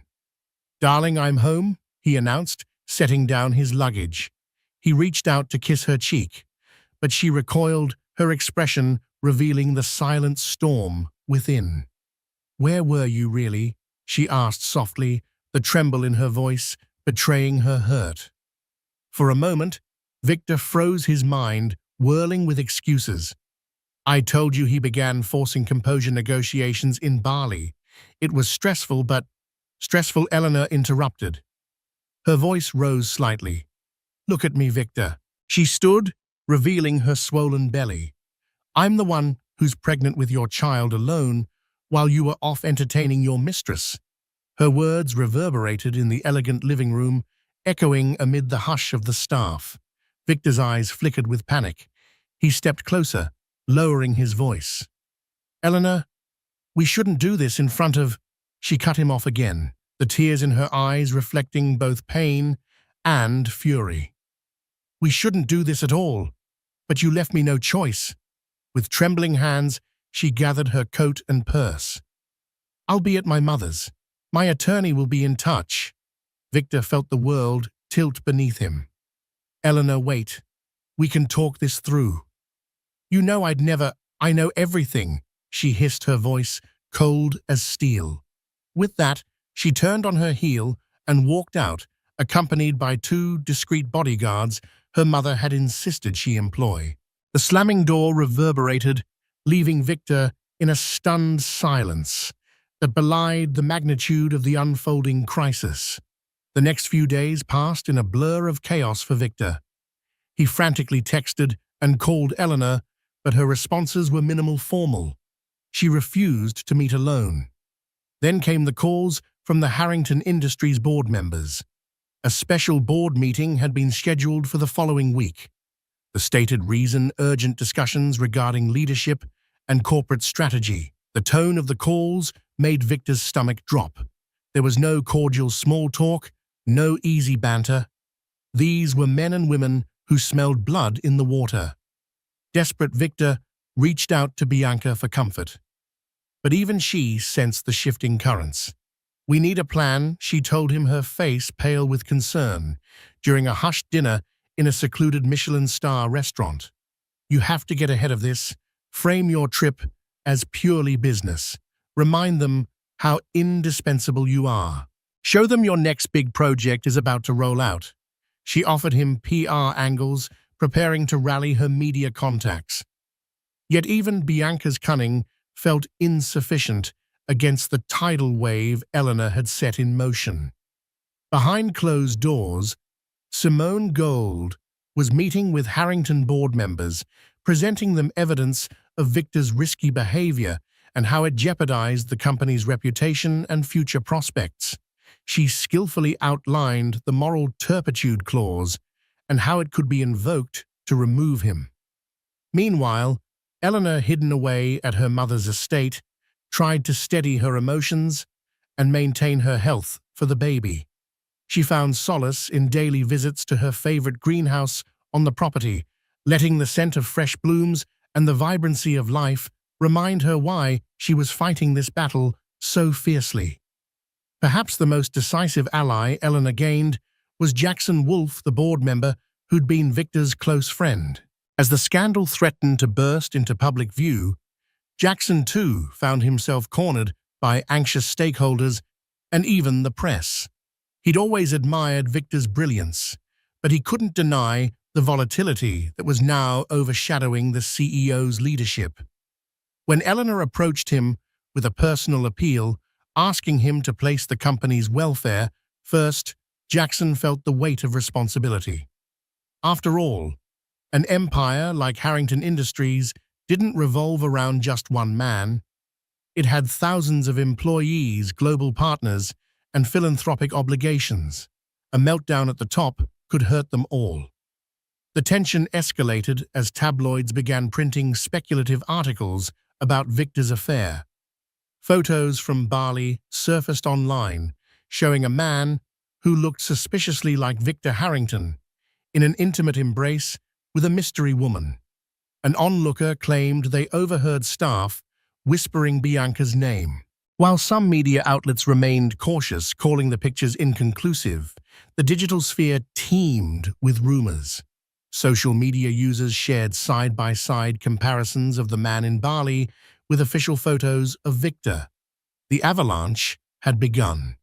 "Darling, I'm home," he announced, setting down his luggage. He reached out to kiss her cheek, but she recoiled, her expression revealing the silent storm within. "Where were you, really?" she asked softly, the tremble in her voice betraying her hurt. For a moment, Victor froze, his mind whirling with excuses. "I told you," he began, forcing composure, "negotiations in Bali. It was stressful, but—" "Stressful," Eleanor interrupted. Her voice rose slightly. "Look at me, Victor." She stood, revealing her swollen belly. "I'm the one who's pregnant with your child alone while you were off entertaining your mistress." Her words reverberated in the elegant living room, echoing amid the hush of the staff. Victor's eyes flickered with panic. He stepped closer, lowering his voice. "Eleanor, we shouldn't do this in front of—" She cut him off again, the tears in her eyes reflecting both pain and fury. "We shouldn't do this at all, but you left me no choice." With trembling hands, she gathered her coat and purse. "I'll be at my mother's. My attorney will be in touch." Victor felt the world tilt beneath him. "Eleanor, wait. We can talk this through." "You know I'd never—" "I know everything," she hissed, her voice cold as steel. With that, she turned on her heel and walked out, accompanied by 2 discreet bodyguards her mother had insisted she employ. The slamming door reverberated, leaving Victor in a stunned silence that belied the magnitude of the unfolding crisis. The next few days passed in a blur of chaos for Victor. He frantically texted and called Eleanor, but her responses were minimal, formal. She refused to meet alone. Then came the calls from the Harrington Industries board members. A special board meeting had been scheduled for the following week. The stated reason: urgent discussions regarding leadership and corporate strategy. The tone of the calls made Victor's stomach drop. There was no cordial small talk, no easy banter. These were men and women who smelled blood in the water. Desperate, Victor reached out to Bianca for comfort. But even she sensed the shifting currents. "We need a plan," she told him, her face pale with concern, during a hushed dinner in a secluded Michelin star restaurant. "You have to get ahead of this. Frame your trip as purely business. Remind them how indispensable you are. Show them your next big project is about to roll out." She offered him PR angles, preparing to rally her media contacts. Yet even Bianca's cunning felt insufficient against the tidal wave Eleanor had set in motion. Behind closed doors, Simone Gold was meeting with Harrington board members, presenting them evidence of Victor's risky behavior and how it jeopardized the company's reputation and future prospects. She skillfully outlined the moral turpitude clause and how it could be invoked to remove him. Meanwhile, Eleanor, hidden away at her mother's estate, tried to steady her emotions and maintain her health for the baby. She found solace in daily visits to her favorite greenhouse on the property, letting the scent of fresh blooms and the vibrancy of life remind her why she was fighting this battle so fiercely. Perhaps the most decisive ally Eleanor gained was Jackson Wolfe, the board member who'd been Victor's close friend. As the scandal threatened to burst into public view, Jackson too found himself cornered by anxious stakeholders and even the press. He'd always admired Victor's brilliance, but he couldn't deny the volatility that was now overshadowing the CEO's leadership. When Eleanor approached him with a personal appeal, asking him to place the company's welfare first, Jackson felt the weight of responsibility. After all, an empire like Harrington Industries didn't revolve around just one man. It had thousands of employees, global partners, and philanthropic obligations. A meltdown at the top could hurt them all. The tension escalated as tabloids began printing speculative articles about Victor's affair. Photos from Bali surfaced online, showing a man who looked suspiciously like Victor Harrington in an intimate embrace with a mystery woman. An onlooker claimed they overheard staff whispering Bianca's name. While some media outlets remained cautious, calling the pictures inconclusive, the digital sphere teemed with rumors. Social media users shared side-by-side comparisons of the man in Bali with official photos of Victor. The avalanche had begun.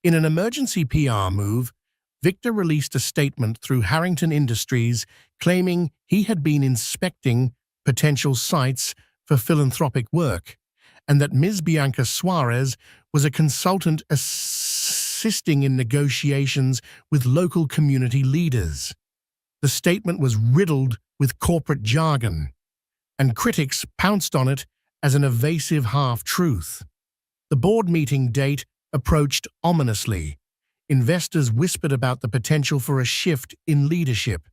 In an emergency PR move, Victor released a statement through Harrington Industries claiming he had been inspecting potential sites for philanthropic work, and that Ms. Bianca Suarez was a consultant assisting in negotiations with local community leaders. The statement was riddled with corporate jargon, and critics pounced on it as an evasive half-truth. The board meeting date approached ominously. Investors whispered about the potential for a shift in leadership.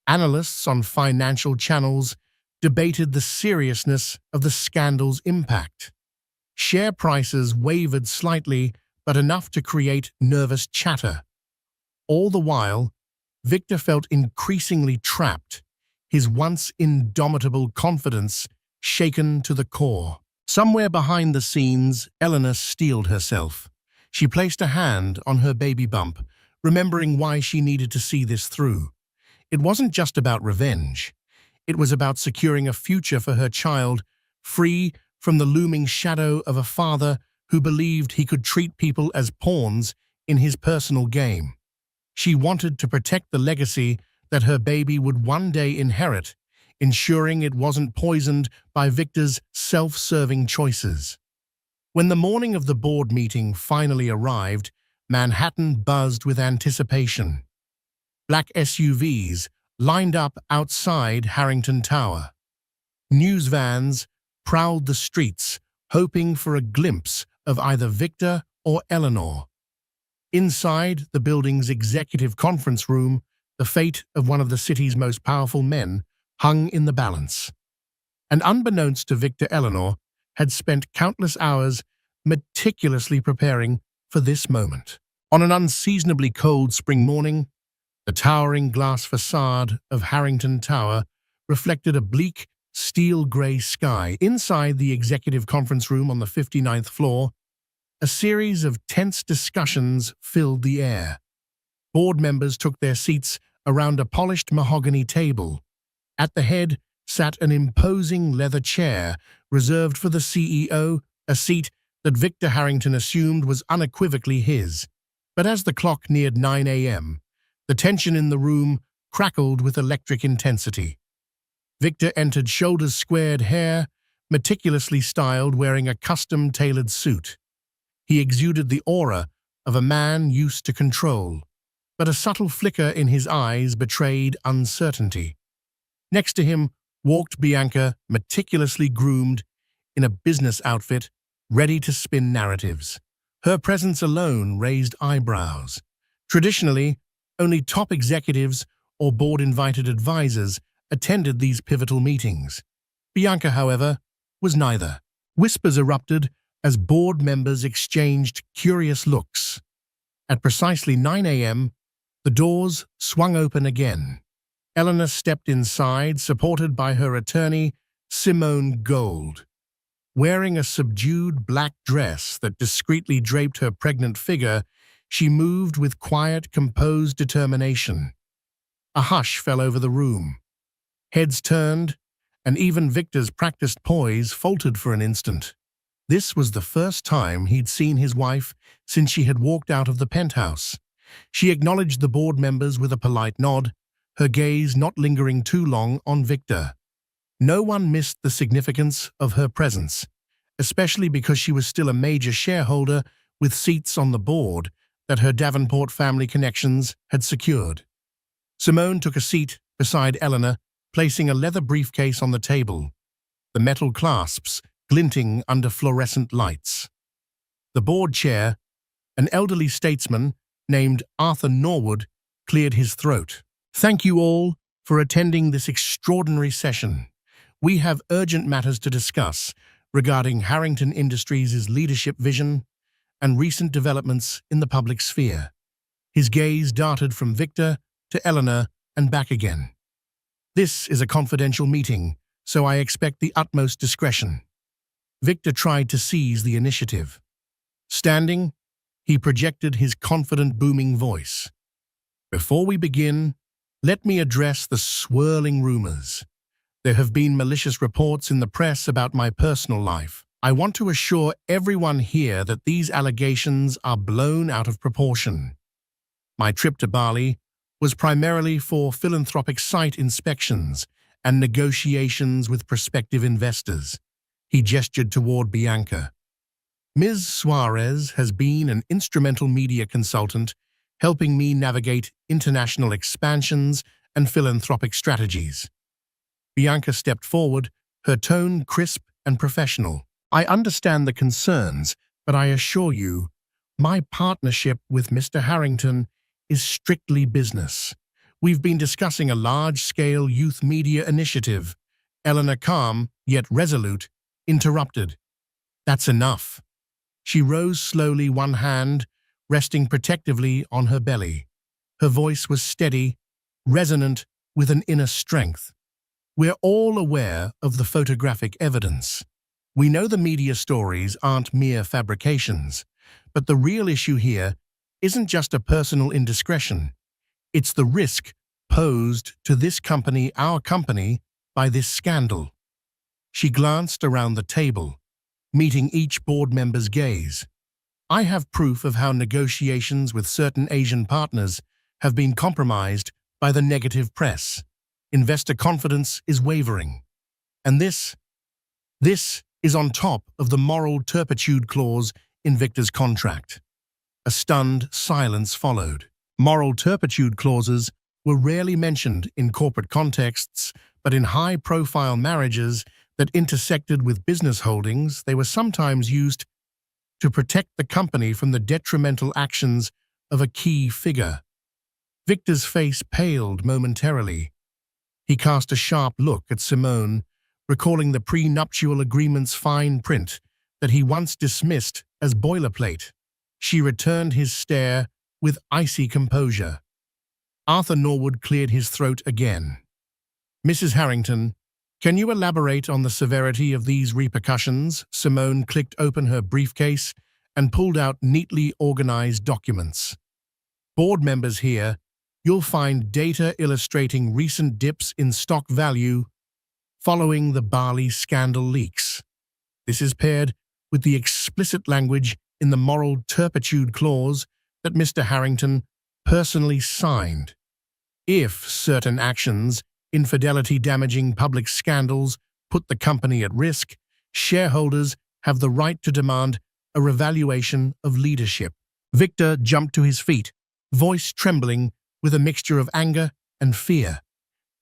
Analysts on financial channels debated the seriousness of the scandal's impact. Share prices wavered slightly, but enough to create nervous chatter. All the while, Victor felt increasingly trapped, his once indomitable confidence shaken to the core. Somewhere behind the scenes, Eleanor steeled herself. She placed a hand on her baby bump, remembering why she needed to see this through. It wasn't just about revenge. It was about securing a future for her child, free from the looming shadow of a father who believed he could treat people as pawns in his personal game. She wanted to protect the legacy that her baby would one day inherit, ensuring it wasn't poisoned by Victor's self-serving choices. When the morning of the board meeting finally arrived, Manhattan buzzed with anticipation. Black SUVs lined up outside Harrington Tower. News vans prowled the streets, hoping for a glimpse of either Victor or Eleanor. Inside the building's executive conference room, the fate of one of the city's most powerful men hung in the balance. And unbeknownst to Victor, Eleanor had spent countless hours meticulously preparing for this moment. On an unseasonably cold spring morning, the towering glass facade of Harrington Tower reflected a bleak, steel-gray sky. Inside the executive conference room on the 59th floor, a series of tense discussions filled the air. Board members took their seats around a polished mahogany table. At the head sat an imposing leather chair reserved for the CEO, a seat that Victor Harrington assumed was unequivocally his. But as the clock neared 9 a.m., the tension in the room crackled with electric intensity. Victor entered, shoulders squared, hair meticulously styled, wearing a custom-tailored suit. He exuded the aura of a man used to control. but a subtle flicker in his eyes betrayed uncertainty. Next to him walked Bianca, meticulously groomed in a business outfit, ready to spin narratives. Her presence alone raised eyebrows. Traditionally, only top executives or board-invited advisors attended these pivotal meetings. Bianca, however, was neither. Whispers erupted as board members exchanged curious looks. At precisely 9 a.m., the doors swung open again. Eleanor stepped inside, supported by her attorney, Simone Gold. Wearing a subdued black dress that discreetly draped her pregnant figure, she moved with quiet, composed determination. A hush fell over the room. Heads turned, and even Victor's practiced poise faltered for an instant. This was the first time he'd seen his wife since she had walked out of the penthouse. She acknowledged the board members with a polite nod, her gaze not lingering too long on Victor. No one missed the significance of her presence, especially because she was still a major shareholder with seats on the board that her Davenport family connections had secured. Simone took a seat beside Eleanor, placing a leather briefcase on the table, the metal clasps glinting under fluorescent lights. The board chair, an elderly statesman named Arthur Norwood, cleared his throat. "Thank you all for attending this extraordinary session. We have urgent matters to discuss regarding Harrington Industries' leadership vision and recent developments in the public sphere." His gaze darted from Victor to Eleanor and back again. "This is a confidential meeting, so I expect the utmost discretion." Victor tried to seize the initiative. Standing, he projected his confident, booming voice. "Before we begin, let me address the swirling rumors. There have been malicious reports in the press about my personal life. I want to assure everyone here that these allegations are blown out of proportion. My trip to Bali was primarily for philanthropic site inspections and negotiations with prospective investors." He gestured toward Bianca. "Ms. Suarez has been an instrumental media consultant, helping me navigate international expansions and philanthropic strategies." Bianca stepped forward, her tone crisp and professional. "I understand the concerns, but I assure you, my partnership with Mr. Harrington is strictly business. We've been discussing a large-scale youth media initiative." Eleanor, calm yet resolute, interrupted. "That's enough." She rose slowly, one hand resting protectively on her belly. Her voice was steady, resonant with an inner strength. "We're all aware of the photographic evidence. We know the media stories aren't mere fabrications, but the real issue here isn't just a personal indiscretion. It's the risk posed to this company, our company, by this scandal." She glanced around the table, meeting each board member's gaze. "I have proof of how negotiations with certain Asian partners have been compromised by the negative press. Investor confidence is wavering. And this is on top of the moral turpitude clause in Victor's contract." A stunned silence followed. Moral turpitude clauses were rarely mentioned in corporate contexts, but in high-profile marriages that intersected with business holdings, they were sometimes used to protect the company from the detrimental actions of a key figure. Victor's face paled momentarily. He cast a sharp look at Simone, recalling the prenuptial agreement's fine print that he once dismissed as boilerplate. She returned his stare with icy composure. Arthur Norwood cleared his throat again. "Mrs. Harrington, can you elaborate on the severity of these repercussions?" Simone clicked open her briefcase and pulled out neatly organized documents. "Board members here, you'll find data illustrating recent dips in stock value following the Bali scandal leaks. This is paired with the explicit language in the moral turpitude clause that Mr. Harrington personally signed. If certain actions, infidelity-damaging public scandals, put the company at risk, shareholders have the right to demand a revaluation of leadership." Victor jumped to his feet, voice trembling with a mixture of anger and fear.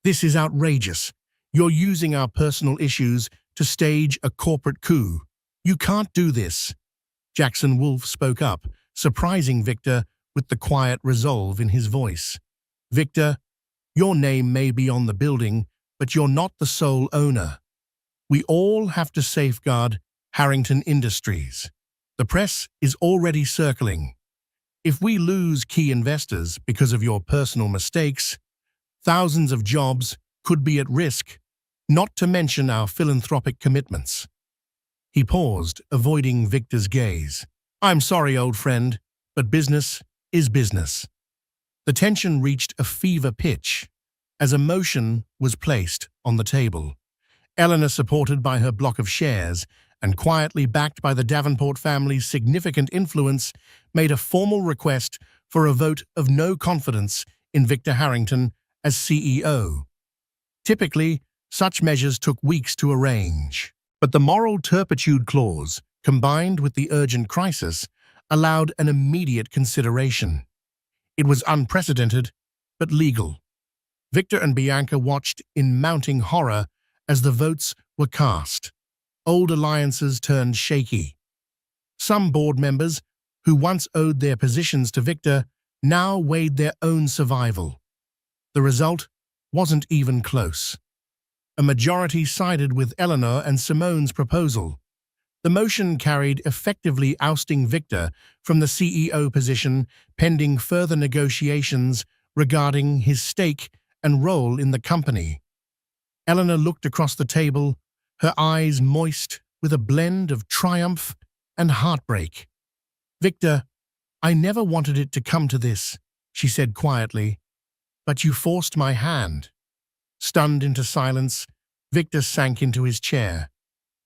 "This is outrageous. You're using our personal issues to stage a corporate coup. You can't do this." Jackson Wolfe spoke up, surprising Victor with the quiet resolve in his voice. "Victor, your name may be on the building, but you're not the sole owner. We all have to safeguard Harrington Industries. The press is already circling. If we lose key investors because of your personal mistakes, thousands of jobs could be at risk, not to mention our philanthropic commitments." He paused, avoiding Victor's gaze. "I'm sorry, old friend, but business is business." The tension reached a fever pitch as a motion was placed on the table. Eleanor, supported by her block of shares and quietly backed by the Davenport family's significant influence, made a formal request for a vote of no confidence in Victor Harrington as CEO. Typically, such measures took weeks to arrange. But the moral turpitude clause, combined with the urgent crisis, allowed an immediate consideration. It was unprecedented, but legal. Victor and Bianca watched in mounting horror as the votes were cast. Old alliances turned shaky. Some board members, who once owed their positions to Victor, now weighed their own survival. The result wasn't even close. A majority sided with Eleanor and Simone's proposal. The motion carried, effectively ousting Victor from the CEO position pending further negotiations regarding his stake and role in the company. Eleanor looked across the table, her eyes moist with a blend of triumph and heartbreak. "Victor, I never wanted it to come to this," she said quietly, "but you forced my hand." Stunned into silence, Victor sank into his chair.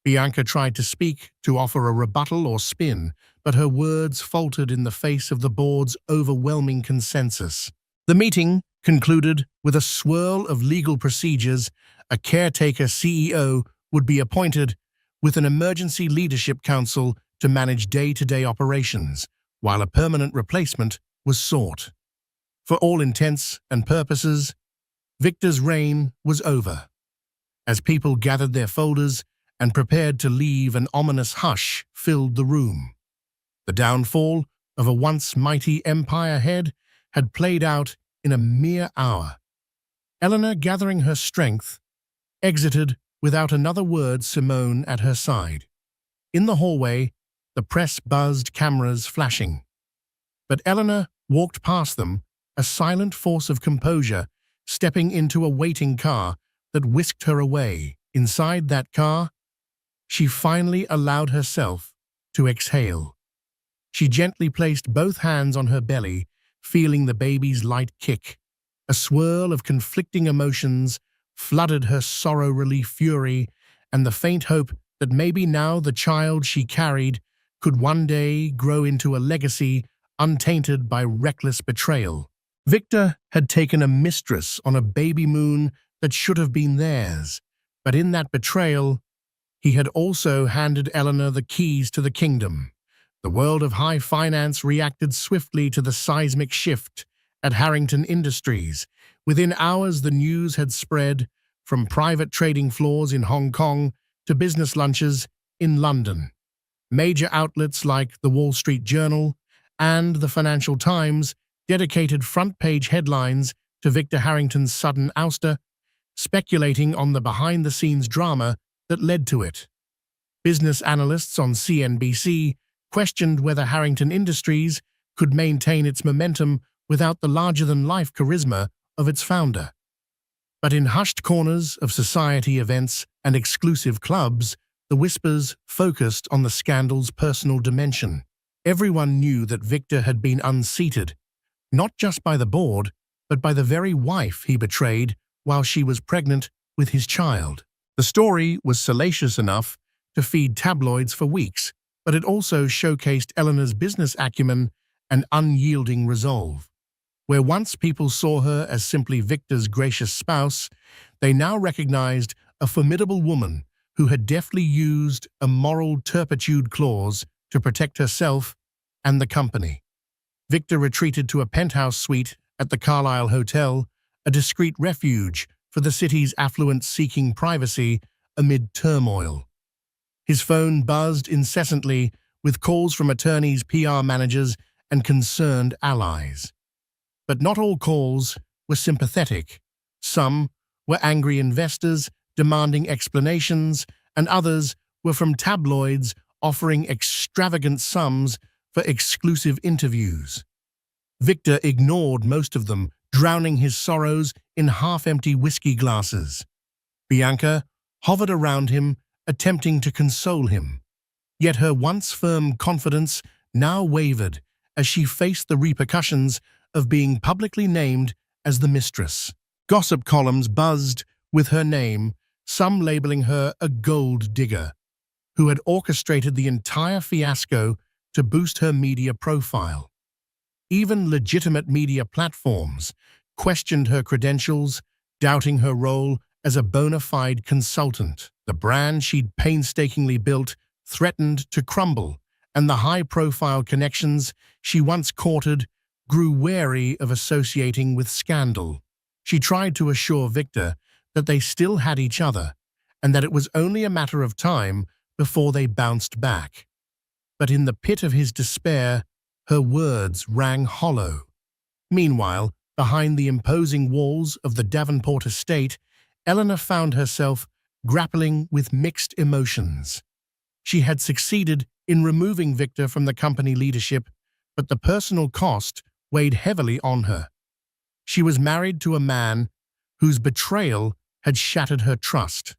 Bianca tried to speak, to offer a rebuttal or spin, but her words faltered in the face of the board's overwhelming consensus. The meeting concluded with a swirl of legal procedures. A caretaker CEO would be appointed, with an emergency leadership council to manage day-to-day operations, while a permanent replacement was sought. For all intents and purposes, Victor's reign was over. As people gathered their folders and prepared to leave, an ominous hush filled the room. The downfall of a once mighty empire head had played out in a mere hour. Eleanor, gathering her strength, exited without another word, Simone at her side. In the hallway, the press buzzed, cameras flashing. But Eleanor walked past them, a silent force of composure, stepping into a waiting car that whisked her away. Inside that car, she finally allowed herself to exhale. She gently placed both hands on her belly, feeling the baby's light kick. A swirl of conflicting emotions flooded her: sorrow, relief, fury, and the faint hope that maybe now the child she carried could one day grow into a legacy untainted by reckless betrayal. Victor had taken a mistress on a baby moon that should have been theirs, but in that betrayal, he had also handed Eleanor the keys to the kingdom. The world of high finance reacted swiftly to the seismic shift at Harrington Industries. Within hours, the news had spread, from private trading floors in Hong Kong to business lunches in London. Major outlets like the Wall Street Journal and the Financial Times dedicated front-page headlines to Victor Harrington's sudden ouster, speculating on the behind-the-scenes drama that led to it. Business analysts on CNBC questioned whether Harrington Industries could maintain its momentum without the larger-than-life charisma of its founder. But in hushed corners of society events and exclusive clubs, the whispers focused on the scandal's personal dimension. Everyone knew that Victor had been unseated, not just by the board, but by the very wife he betrayed while she was pregnant with his child. The story was salacious enough to feed tabloids for weeks, but it also showcased Eleanor's business acumen and unyielding resolve. Where once people saw her as simply Victor's gracious spouse, they now recognized a formidable woman who had deftly used a moral turpitude clause to protect herself and the company. Victor retreated to a penthouse suite at the Carlisle Hotel, a discreet refuge for the city's affluent seeking privacy amid turmoil. His phone buzzed incessantly with calls from attorneys, PR managers, and concerned allies. But not all calls were sympathetic. Some were angry investors demanding explanations, and others were from tabloids offering extravagant sums for exclusive interviews. Victor ignored most of them, drowning his sorrows in half-empty whiskey glasses. Bianca hovered around him, attempting to console him. Yet her once firm confidence now wavered as she faced the repercussions of being publicly named as the Mistress. Gossip columns buzzed with her name, some labeling her a gold digger, who had orchestrated the entire fiasco to boost her media profile. Even legitimate media platforms questioned her credentials, doubting her role as a bona fide consultant. The brand she'd painstakingly built threatened to crumble, and the high-profile connections she once courted grew wary of associating with scandal. She tried to assure Victor that they still had each other, and that it was only a matter of time before they bounced back. But in the pit of his despair, her words rang hollow. Meanwhile, behind the imposing walls of the Davenport estate, Eleanor found herself grappling with mixed emotions. She had succeeded in removing Victor from the company leadership, but the personal cost weighed heavily on her. She was married to a man whose betrayal had shattered her trust.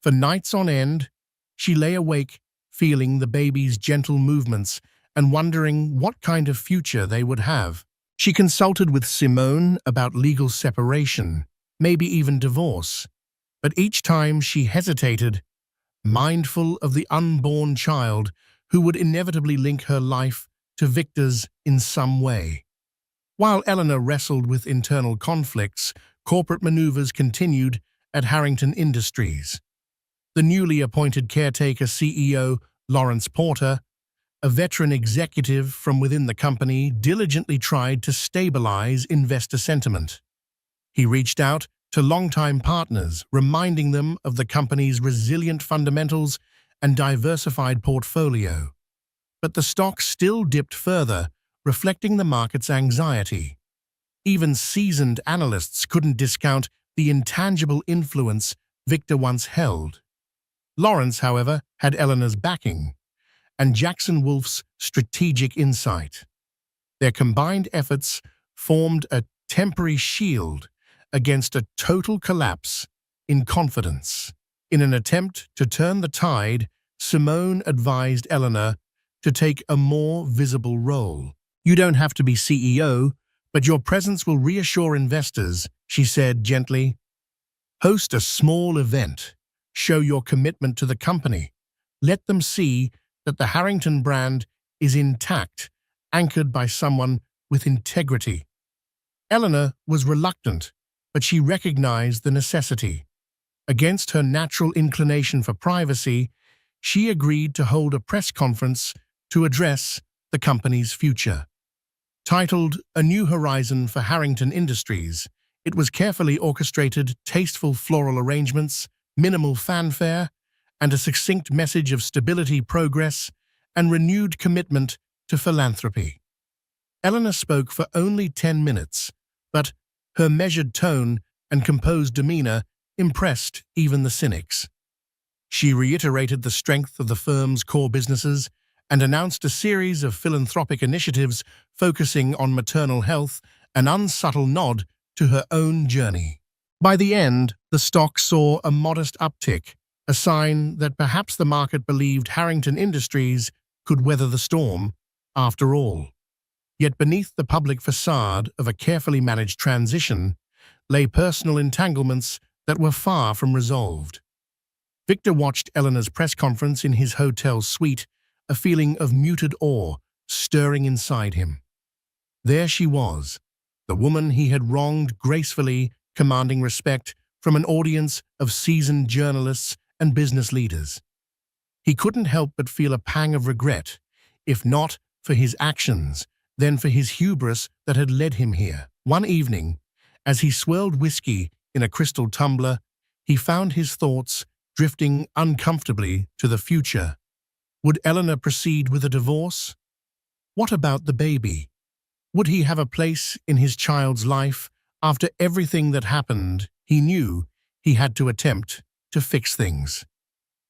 For nights on end, she lay awake, feeling the baby's gentle movements and wondering what kind of future they would have. She consulted with Simone about legal separation, maybe even divorce, but each time she hesitated, mindful of the unborn child who would inevitably link her life to Victor's in some way. While Eleanor wrestled with internal conflicts, corporate maneuvers continued at Harrington Industries. The newly appointed caretaker CEO, Lawrence Porter, a veteran executive from within the company, diligently tried to stabilize investor sentiment. He reached out to longtime partners, reminding them of the company's resilient fundamentals and diversified portfolio. But the stock still dipped further, reflecting the market's anxiety. Even seasoned analysts couldn't discount the intangible influence Victor once held. Lawrence, however, had Eleanor's backing, and Jackson Wolfe's strategic insight. Their combined efforts formed a temporary shield against a total collapse in confidence. In an attempt to turn the tide, Simone advised Eleanor to take a more visible role. "You don't have to be CEO, but your presence will reassure investors," she said gently. "Host a small event. Show your commitment to the company. Let them see that the Harrington brand is intact, anchored by someone with integrity." Eleanor was reluctant, but she recognized the necessity. Against her natural inclination for privacy, she agreed to hold a press conference to address the company's future. Titled "A New Horizon for Harrington Industries," it was carefully orchestrated, tasteful floral arrangements, minimal fanfare, and a succinct message of stability, progress, and renewed commitment to philanthropy. Eleanor spoke for only 10 minutes, but her measured tone and composed demeanor impressed even the cynics. She reiterated the strength of the firm's core businesses and announced a series of philanthropic initiatives focusing on maternal health, an unsubtle nod to her own journey. By the end, the stock saw a modest uptick, a sign that perhaps the market believed Harrington Industries could weather the storm, after all. Yet beneath the public facade of a carefully managed transition lay personal entanglements that were far from resolved. Victor watched Eleanor's press conference in his hotel suite, a feeling of muted awe stirring inside him. There she was, the woman he had wronged gracefully, commanding respect from an audience of seasoned journalists and business leaders. He couldn't help but feel a pang of regret, if not for his actions, than for his hubris that had led him here. One evening, as he swirled whiskey in a crystal tumbler, he found his thoughts drifting uncomfortably to the future. Would Eleanor proceed with a divorce? What about the baby? Would he have a place in his child's life? After everything that happened, he knew he had to attempt to fix things,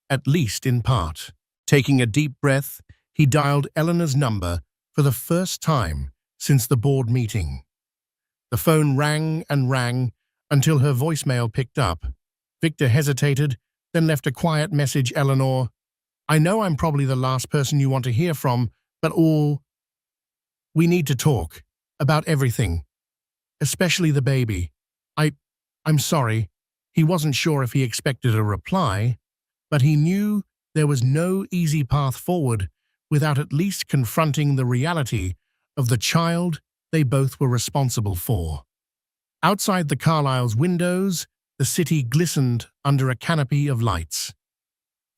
at least in part. Taking a deep breath, he dialed Eleanor's number for the first time since the board meeting. The phone rang and rang until her voicemail picked up. Victor hesitated, then left a quiet message. Eleanor, I know I'm probably the last person you want to hear from, but we need to talk about everything, especially the baby. I'm sorry. He wasn't sure if he expected a reply, but he knew there was no easy path forward without at least confronting the reality of the child they both were responsible for. Outside the Carlyle's windows, the city glistened under a canopy of lights.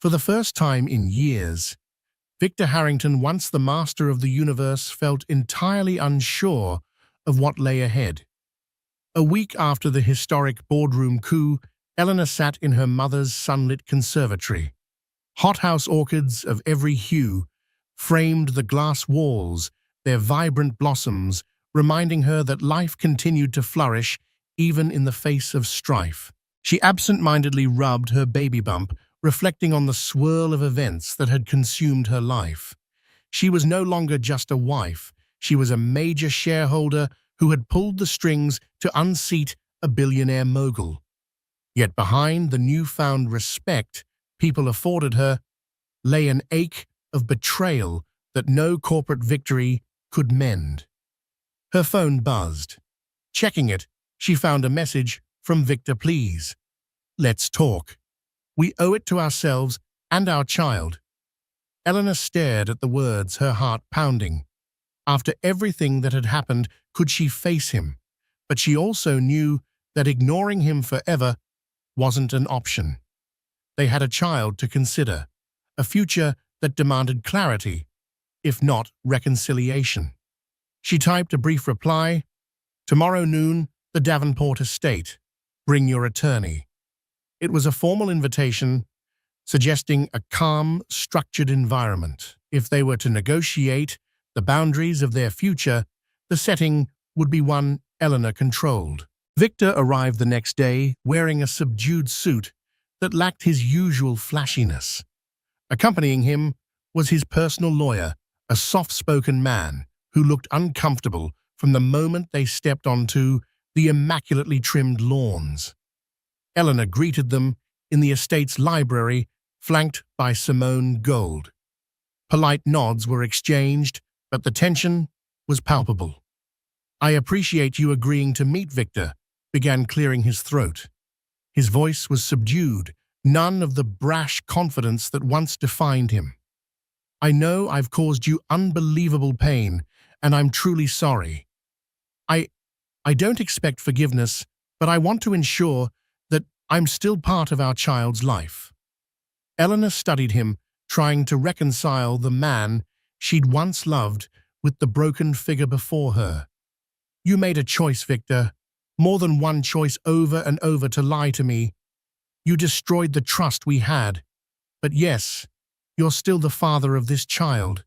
For the first time in years, Victor Harrington, once the master of the universe, felt entirely unsure of what lay ahead. A week after the historic boardroom coup, Eleanor sat in her mother's sunlit conservatory. Hothouse orchids of every hue framed the glass walls, their vibrant blossoms reminding her that life continued to flourish even in the face of strife. She absent-mindedly rubbed her baby bump, reflecting on the swirl of events that had consumed her life. She was no longer just a wife. She was a major shareholder who had pulled the strings to unseat a billionaire mogul. Yet behind the newfound respect people afforded her lay an ache of betrayal that no corporate victory could mend. Her phone buzzed. Checking it, she found a message from Victor. Please, let's talk. We owe it to ourselves and our child. Eleanor stared at the words, her heart pounding. After everything that had happened, could she face him? But she also knew that ignoring him forever wasn't an option. They had a child to consider, a future that demanded clarity, if not reconciliation. She typed a brief reply, "Tomorrow noon, the Davenport estate. Bring your attorney." It was a formal invitation, suggesting a calm, structured environment. If they were to negotiate the boundaries of their future, the setting would be one Eleanor controlled. Victor arrived the next day wearing a subdued suit that lacked his usual flashiness. Accompanying him was his personal lawyer, a soft-spoken man who looked uncomfortable from the moment they stepped onto the immaculately trimmed lawns. Eleanor greeted them in the estate's library, flanked by Simone Gold. Polite nods were exchanged, but the tension was palpable. "I appreciate you agreeing to meet," Victor began, clearing his throat. His voice was subdued, none of the brash confidence that once defined him. "I know I've caused you unbelievable pain, and I'm truly sorry. I don't expect forgiveness, but I want to ensure that I'm still part of our child's life." Eleanor studied him, trying to reconcile the man she'd once loved with the broken figure before her. "You made a choice, Victor. More than one choice, over and over, to lie to me. You destroyed the trust we had. But yes, you're still the father of this child."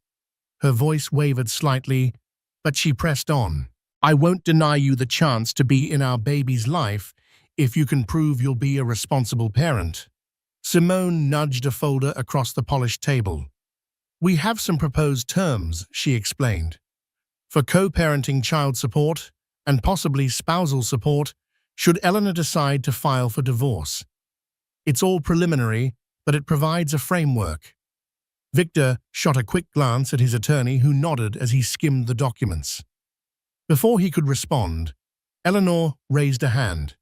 Her voice wavered slightly, but she pressed on. "I won't deny you the chance to be in our baby's life if you can prove you'll be a responsible parent." Simone nudged a folder across the polished table. "We have some proposed terms," she explained. "For co-parenting, child support, and possibly spousal support, should Eleanor decide to file for divorce. It's all preliminary, but it provides a framework." Victor shot a quick glance at his attorney, who nodded as he skimmed the documents. Before he could respond, Eleanor raised a hand.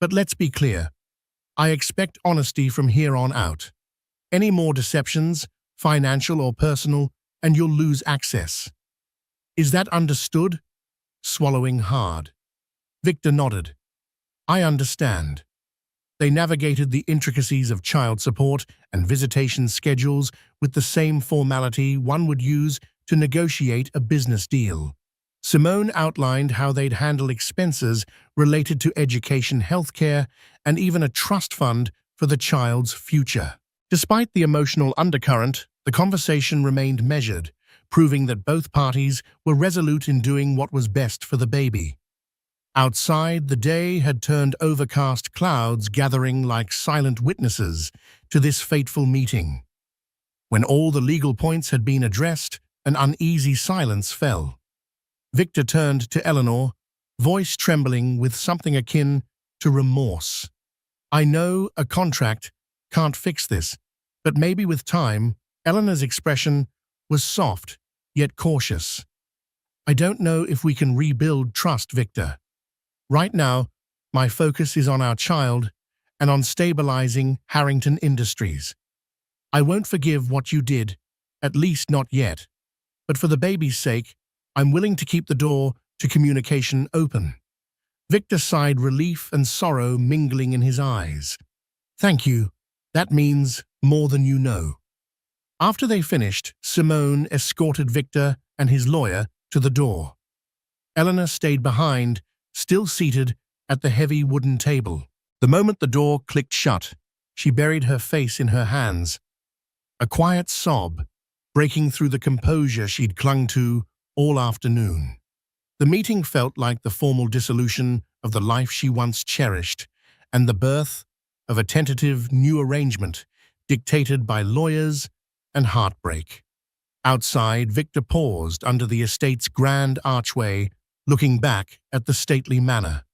"But let's be clear. I expect honesty from here on out. Any more deceptions, financial or personal, and you'll lose access. Is that understood?" Swallowing hard, Victor nodded. "I understand." They navigated the intricacies of child support and visitation schedules with the same formality one would use to negotiate a business deal. Simone outlined how they'd handle expenses related to education, healthcare, and even a trust fund for the child's future. Despite the emotional undercurrent, the conversation remained measured, proving that both parties were resolute in doing what was best for the baby. Outside, the day had turned overcast clouds gathering like silent witnesses to this fateful meeting. When all the legal points had been addressed, an uneasy silence fell. Victor turned to Eleanor, voice trembling with something akin to remorse. "I know a contract can't fix this, but maybe with time." Eleanor's expression was soft, yet cautious. "I don't know if we can rebuild trust, Victor. Right now, my focus is on our child and on stabilizing Harrington Industries. I won't forgive what you did, at least not yet. But for the baby's sake, I'm willing to keep the door to communication open." Victor sighed, relief and sorrow mingling in his eyes. "Thank you. That means more than you know." After they finished, Simone escorted Victor and his lawyer to the door. Eleanor stayed behind, still seated at the heavy wooden table. The moment the door clicked shut, she buried her face in her hands, a quiet sob breaking through the composure she'd clung to all afternoon. The meeting felt like the formal dissolution of the life she once cherished and the birth of a tentative new arrangement dictated by lawyers and heartbreak. Outside, Victor paused under the estate's grand archway, looking back at the stately manor.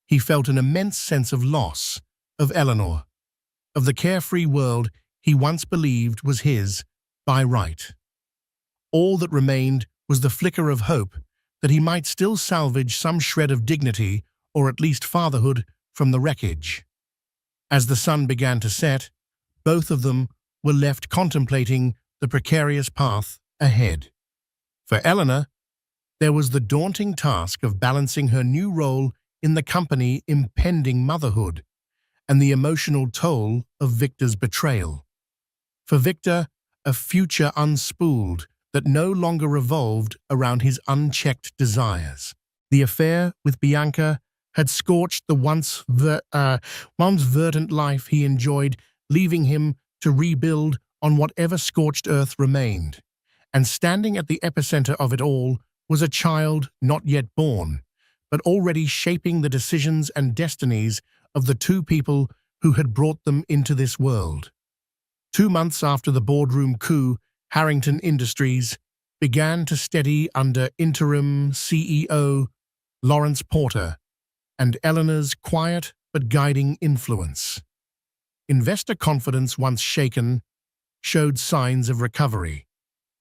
He felt an immense sense of loss, of Eleanor, of the carefree world he once believed was his by right. All that remained was the flicker of hope that he might still salvage some shred of dignity or at least fatherhood from the wreckage. As the sun began to set, both of them were left contemplating the precarious path ahead. For Eleanor, there was the daunting task of balancing her new role in the company, impending motherhood, and the emotional toll of Victor's betrayal. For Victor, a future unspooled that no longer revolved around his unchecked desires. The affair with Bianca had scorched the once verdant life he enjoyed, leaving him to rebuild on whatever scorched earth remained. And standing at the epicenter of it all was a child not yet born, but already shaping the decisions and destinies of the two people who had brought them into this world. 2 months after the boardroom coup, Harrington Industries began to steady under interim CEO Lawrence Porter and Eleanor's quiet but guiding influence. Investor confidence, once shaken, showed signs of recovery.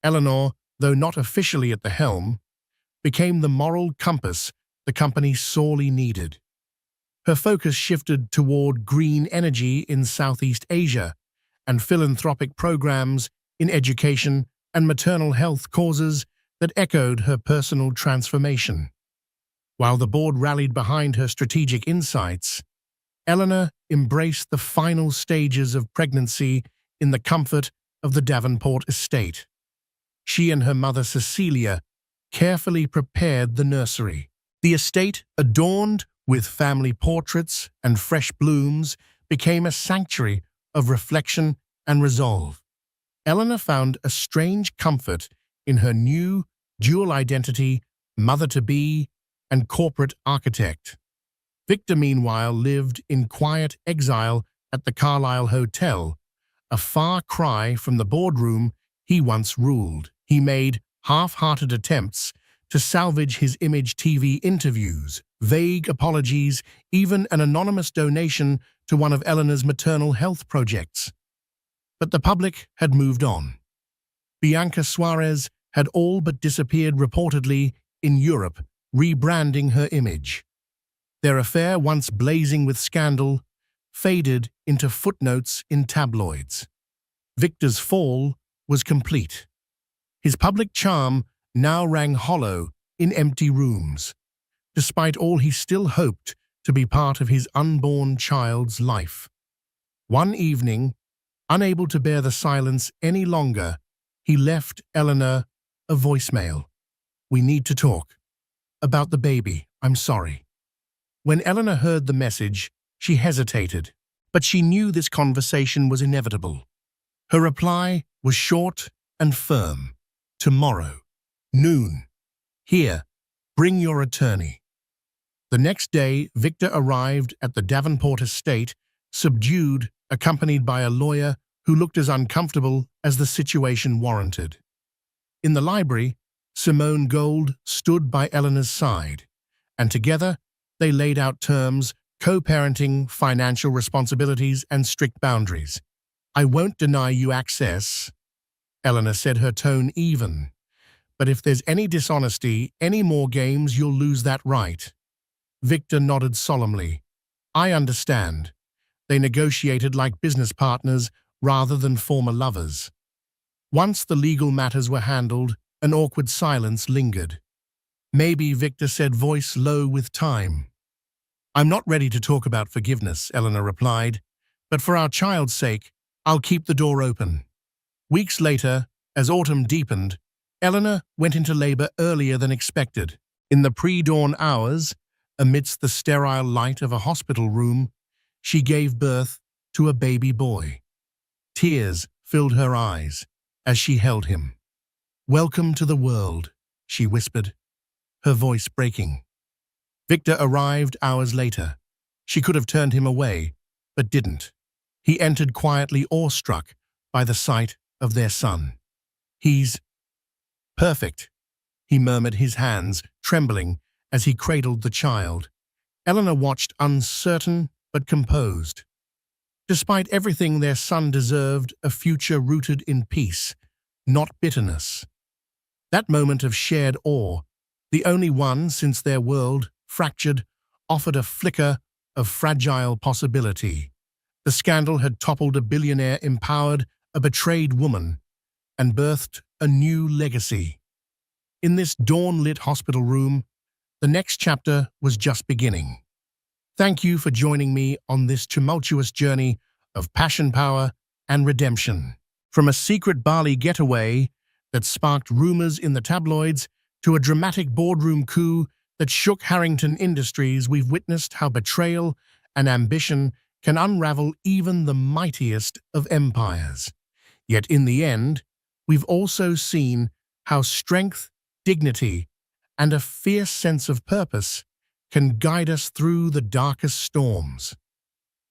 Eleanor, though not officially at the helm, became the moral compass the company sorely needed. Her focus shifted toward green energy in Southeast Asia and philanthropic programs in education and maternal health causes that echoed her personal transformation. While the board rallied behind her strategic insights, Eleanor embraced the final stages of pregnancy in the comfort of the Davenport estate. She and her mother Cecilia carefully prepared the nursery. The estate, adorned with family portraits and fresh blooms, became a sanctuary of reflection and resolve. Eleanor found a strange comfort in her new dual identity, mother-to-be and corporate architect. Victor, meanwhile, lived in quiet exile at the Carlisle Hotel, a far cry from the boardroom he once ruled. He made half-hearted attempts to salvage his image, TV interviews, vague apologies, even an anonymous donation to one of Eleanor's maternal health projects. But the public had moved on. Bianca Suarez had all but disappeared, reportedly in Europe, rebranding her image. Their affair, once blazing with scandal, faded into footnotes in tabloids. Victor's fall was complete. His public charm now rang hollow in empty rooms. Despite all, he still hoped to be part of his unborn child's life. One evening, unable to bear the silence any longer, he left Eleanor a voicemail. "We need to talk. about the baby, I'm sorry." When Eleanor heard the message, she hesitated, but she knew this conversation was inevitable. Her reply was short and firm. "Tomorrow, noon. Here, bring your attorney." The next day, Victor arrived at the Davenport estate, subdued, accompanied by a lawyer who looked as uncomfortable as the situation warranted. In the library, Simone Gold stood by Eleanor's side, and together they laid out terms, co-parenting, financial responsibilities, and strict boundaries. "I won't deny you access," Eleanor said, her tone even. "But if there's any dishonesty, any more games, you'll lose that right." Victor nodded solemnly. "I understand." They negotiated like business partners rather than former lovers. Once the legal matters were handled, an awkward silence lingered. "Maybe," Victor said, voice low with time. "I'm not ready to talk about forgiveness," Eleanor replied, "but for our child's sake, I'll keep the door open." Weeks later, as autumn deepened, Eleanor went into labor earlier than expected. In the pre-dawn hours, amidst the sterile light of a hospital room, she gave birth to a baby boy. Tears filled her eyes as she held him. "Welcome to the world," she whispered, her voice breaking. Victor arrived hours later. She could have turned him away, but didn't. He entered quietly, awestruck by the sight of their son. "He's perfect," he murmured, his hands trembling as he cradled the child. Eleanor watched, uncertain but composed. Despite everything, their son deserved a future rooted in peace, not bitterness. That moment of shared awe, the only one since their world, fractured, offered a flicker of fragile possibility. The scandal had toppled a billionaire, empowered a betrayed woman, and birthed a new legacy. In this dawn-lit hospital room, the next chapter was just beginning. Thank you for joining me on this tumultuous journey of passion, power, and redemption. From a secret Bali getaway that sparked rumors in the tabloids to a dramatic boardroom coup that shook Harrington Industries, we've witnessed how betrayal and ambition can unravel even the mightiest of empires. Yet in the end, we've also seen how strength, dignity, and a fierce sense of purpose can guide us through the darkest storms.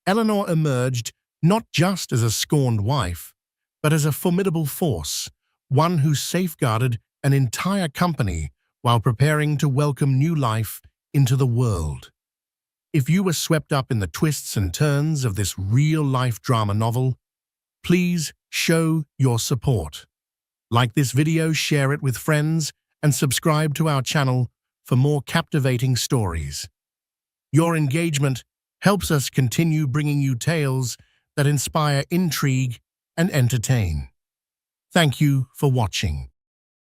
Eleanor emerged not just as a scorned wife, but as a formidable force, one who safeguarded an entire company while preparing to welcome new life into the world. If you were swept up in the twists and turns of this real-life drama novel, please show your support. Like this video, share it with friends, and subscribe to our channel for more captivating stories. Your engagement helps us continue bringing you tales that inspire intrigue and entertain. Thank you for watching.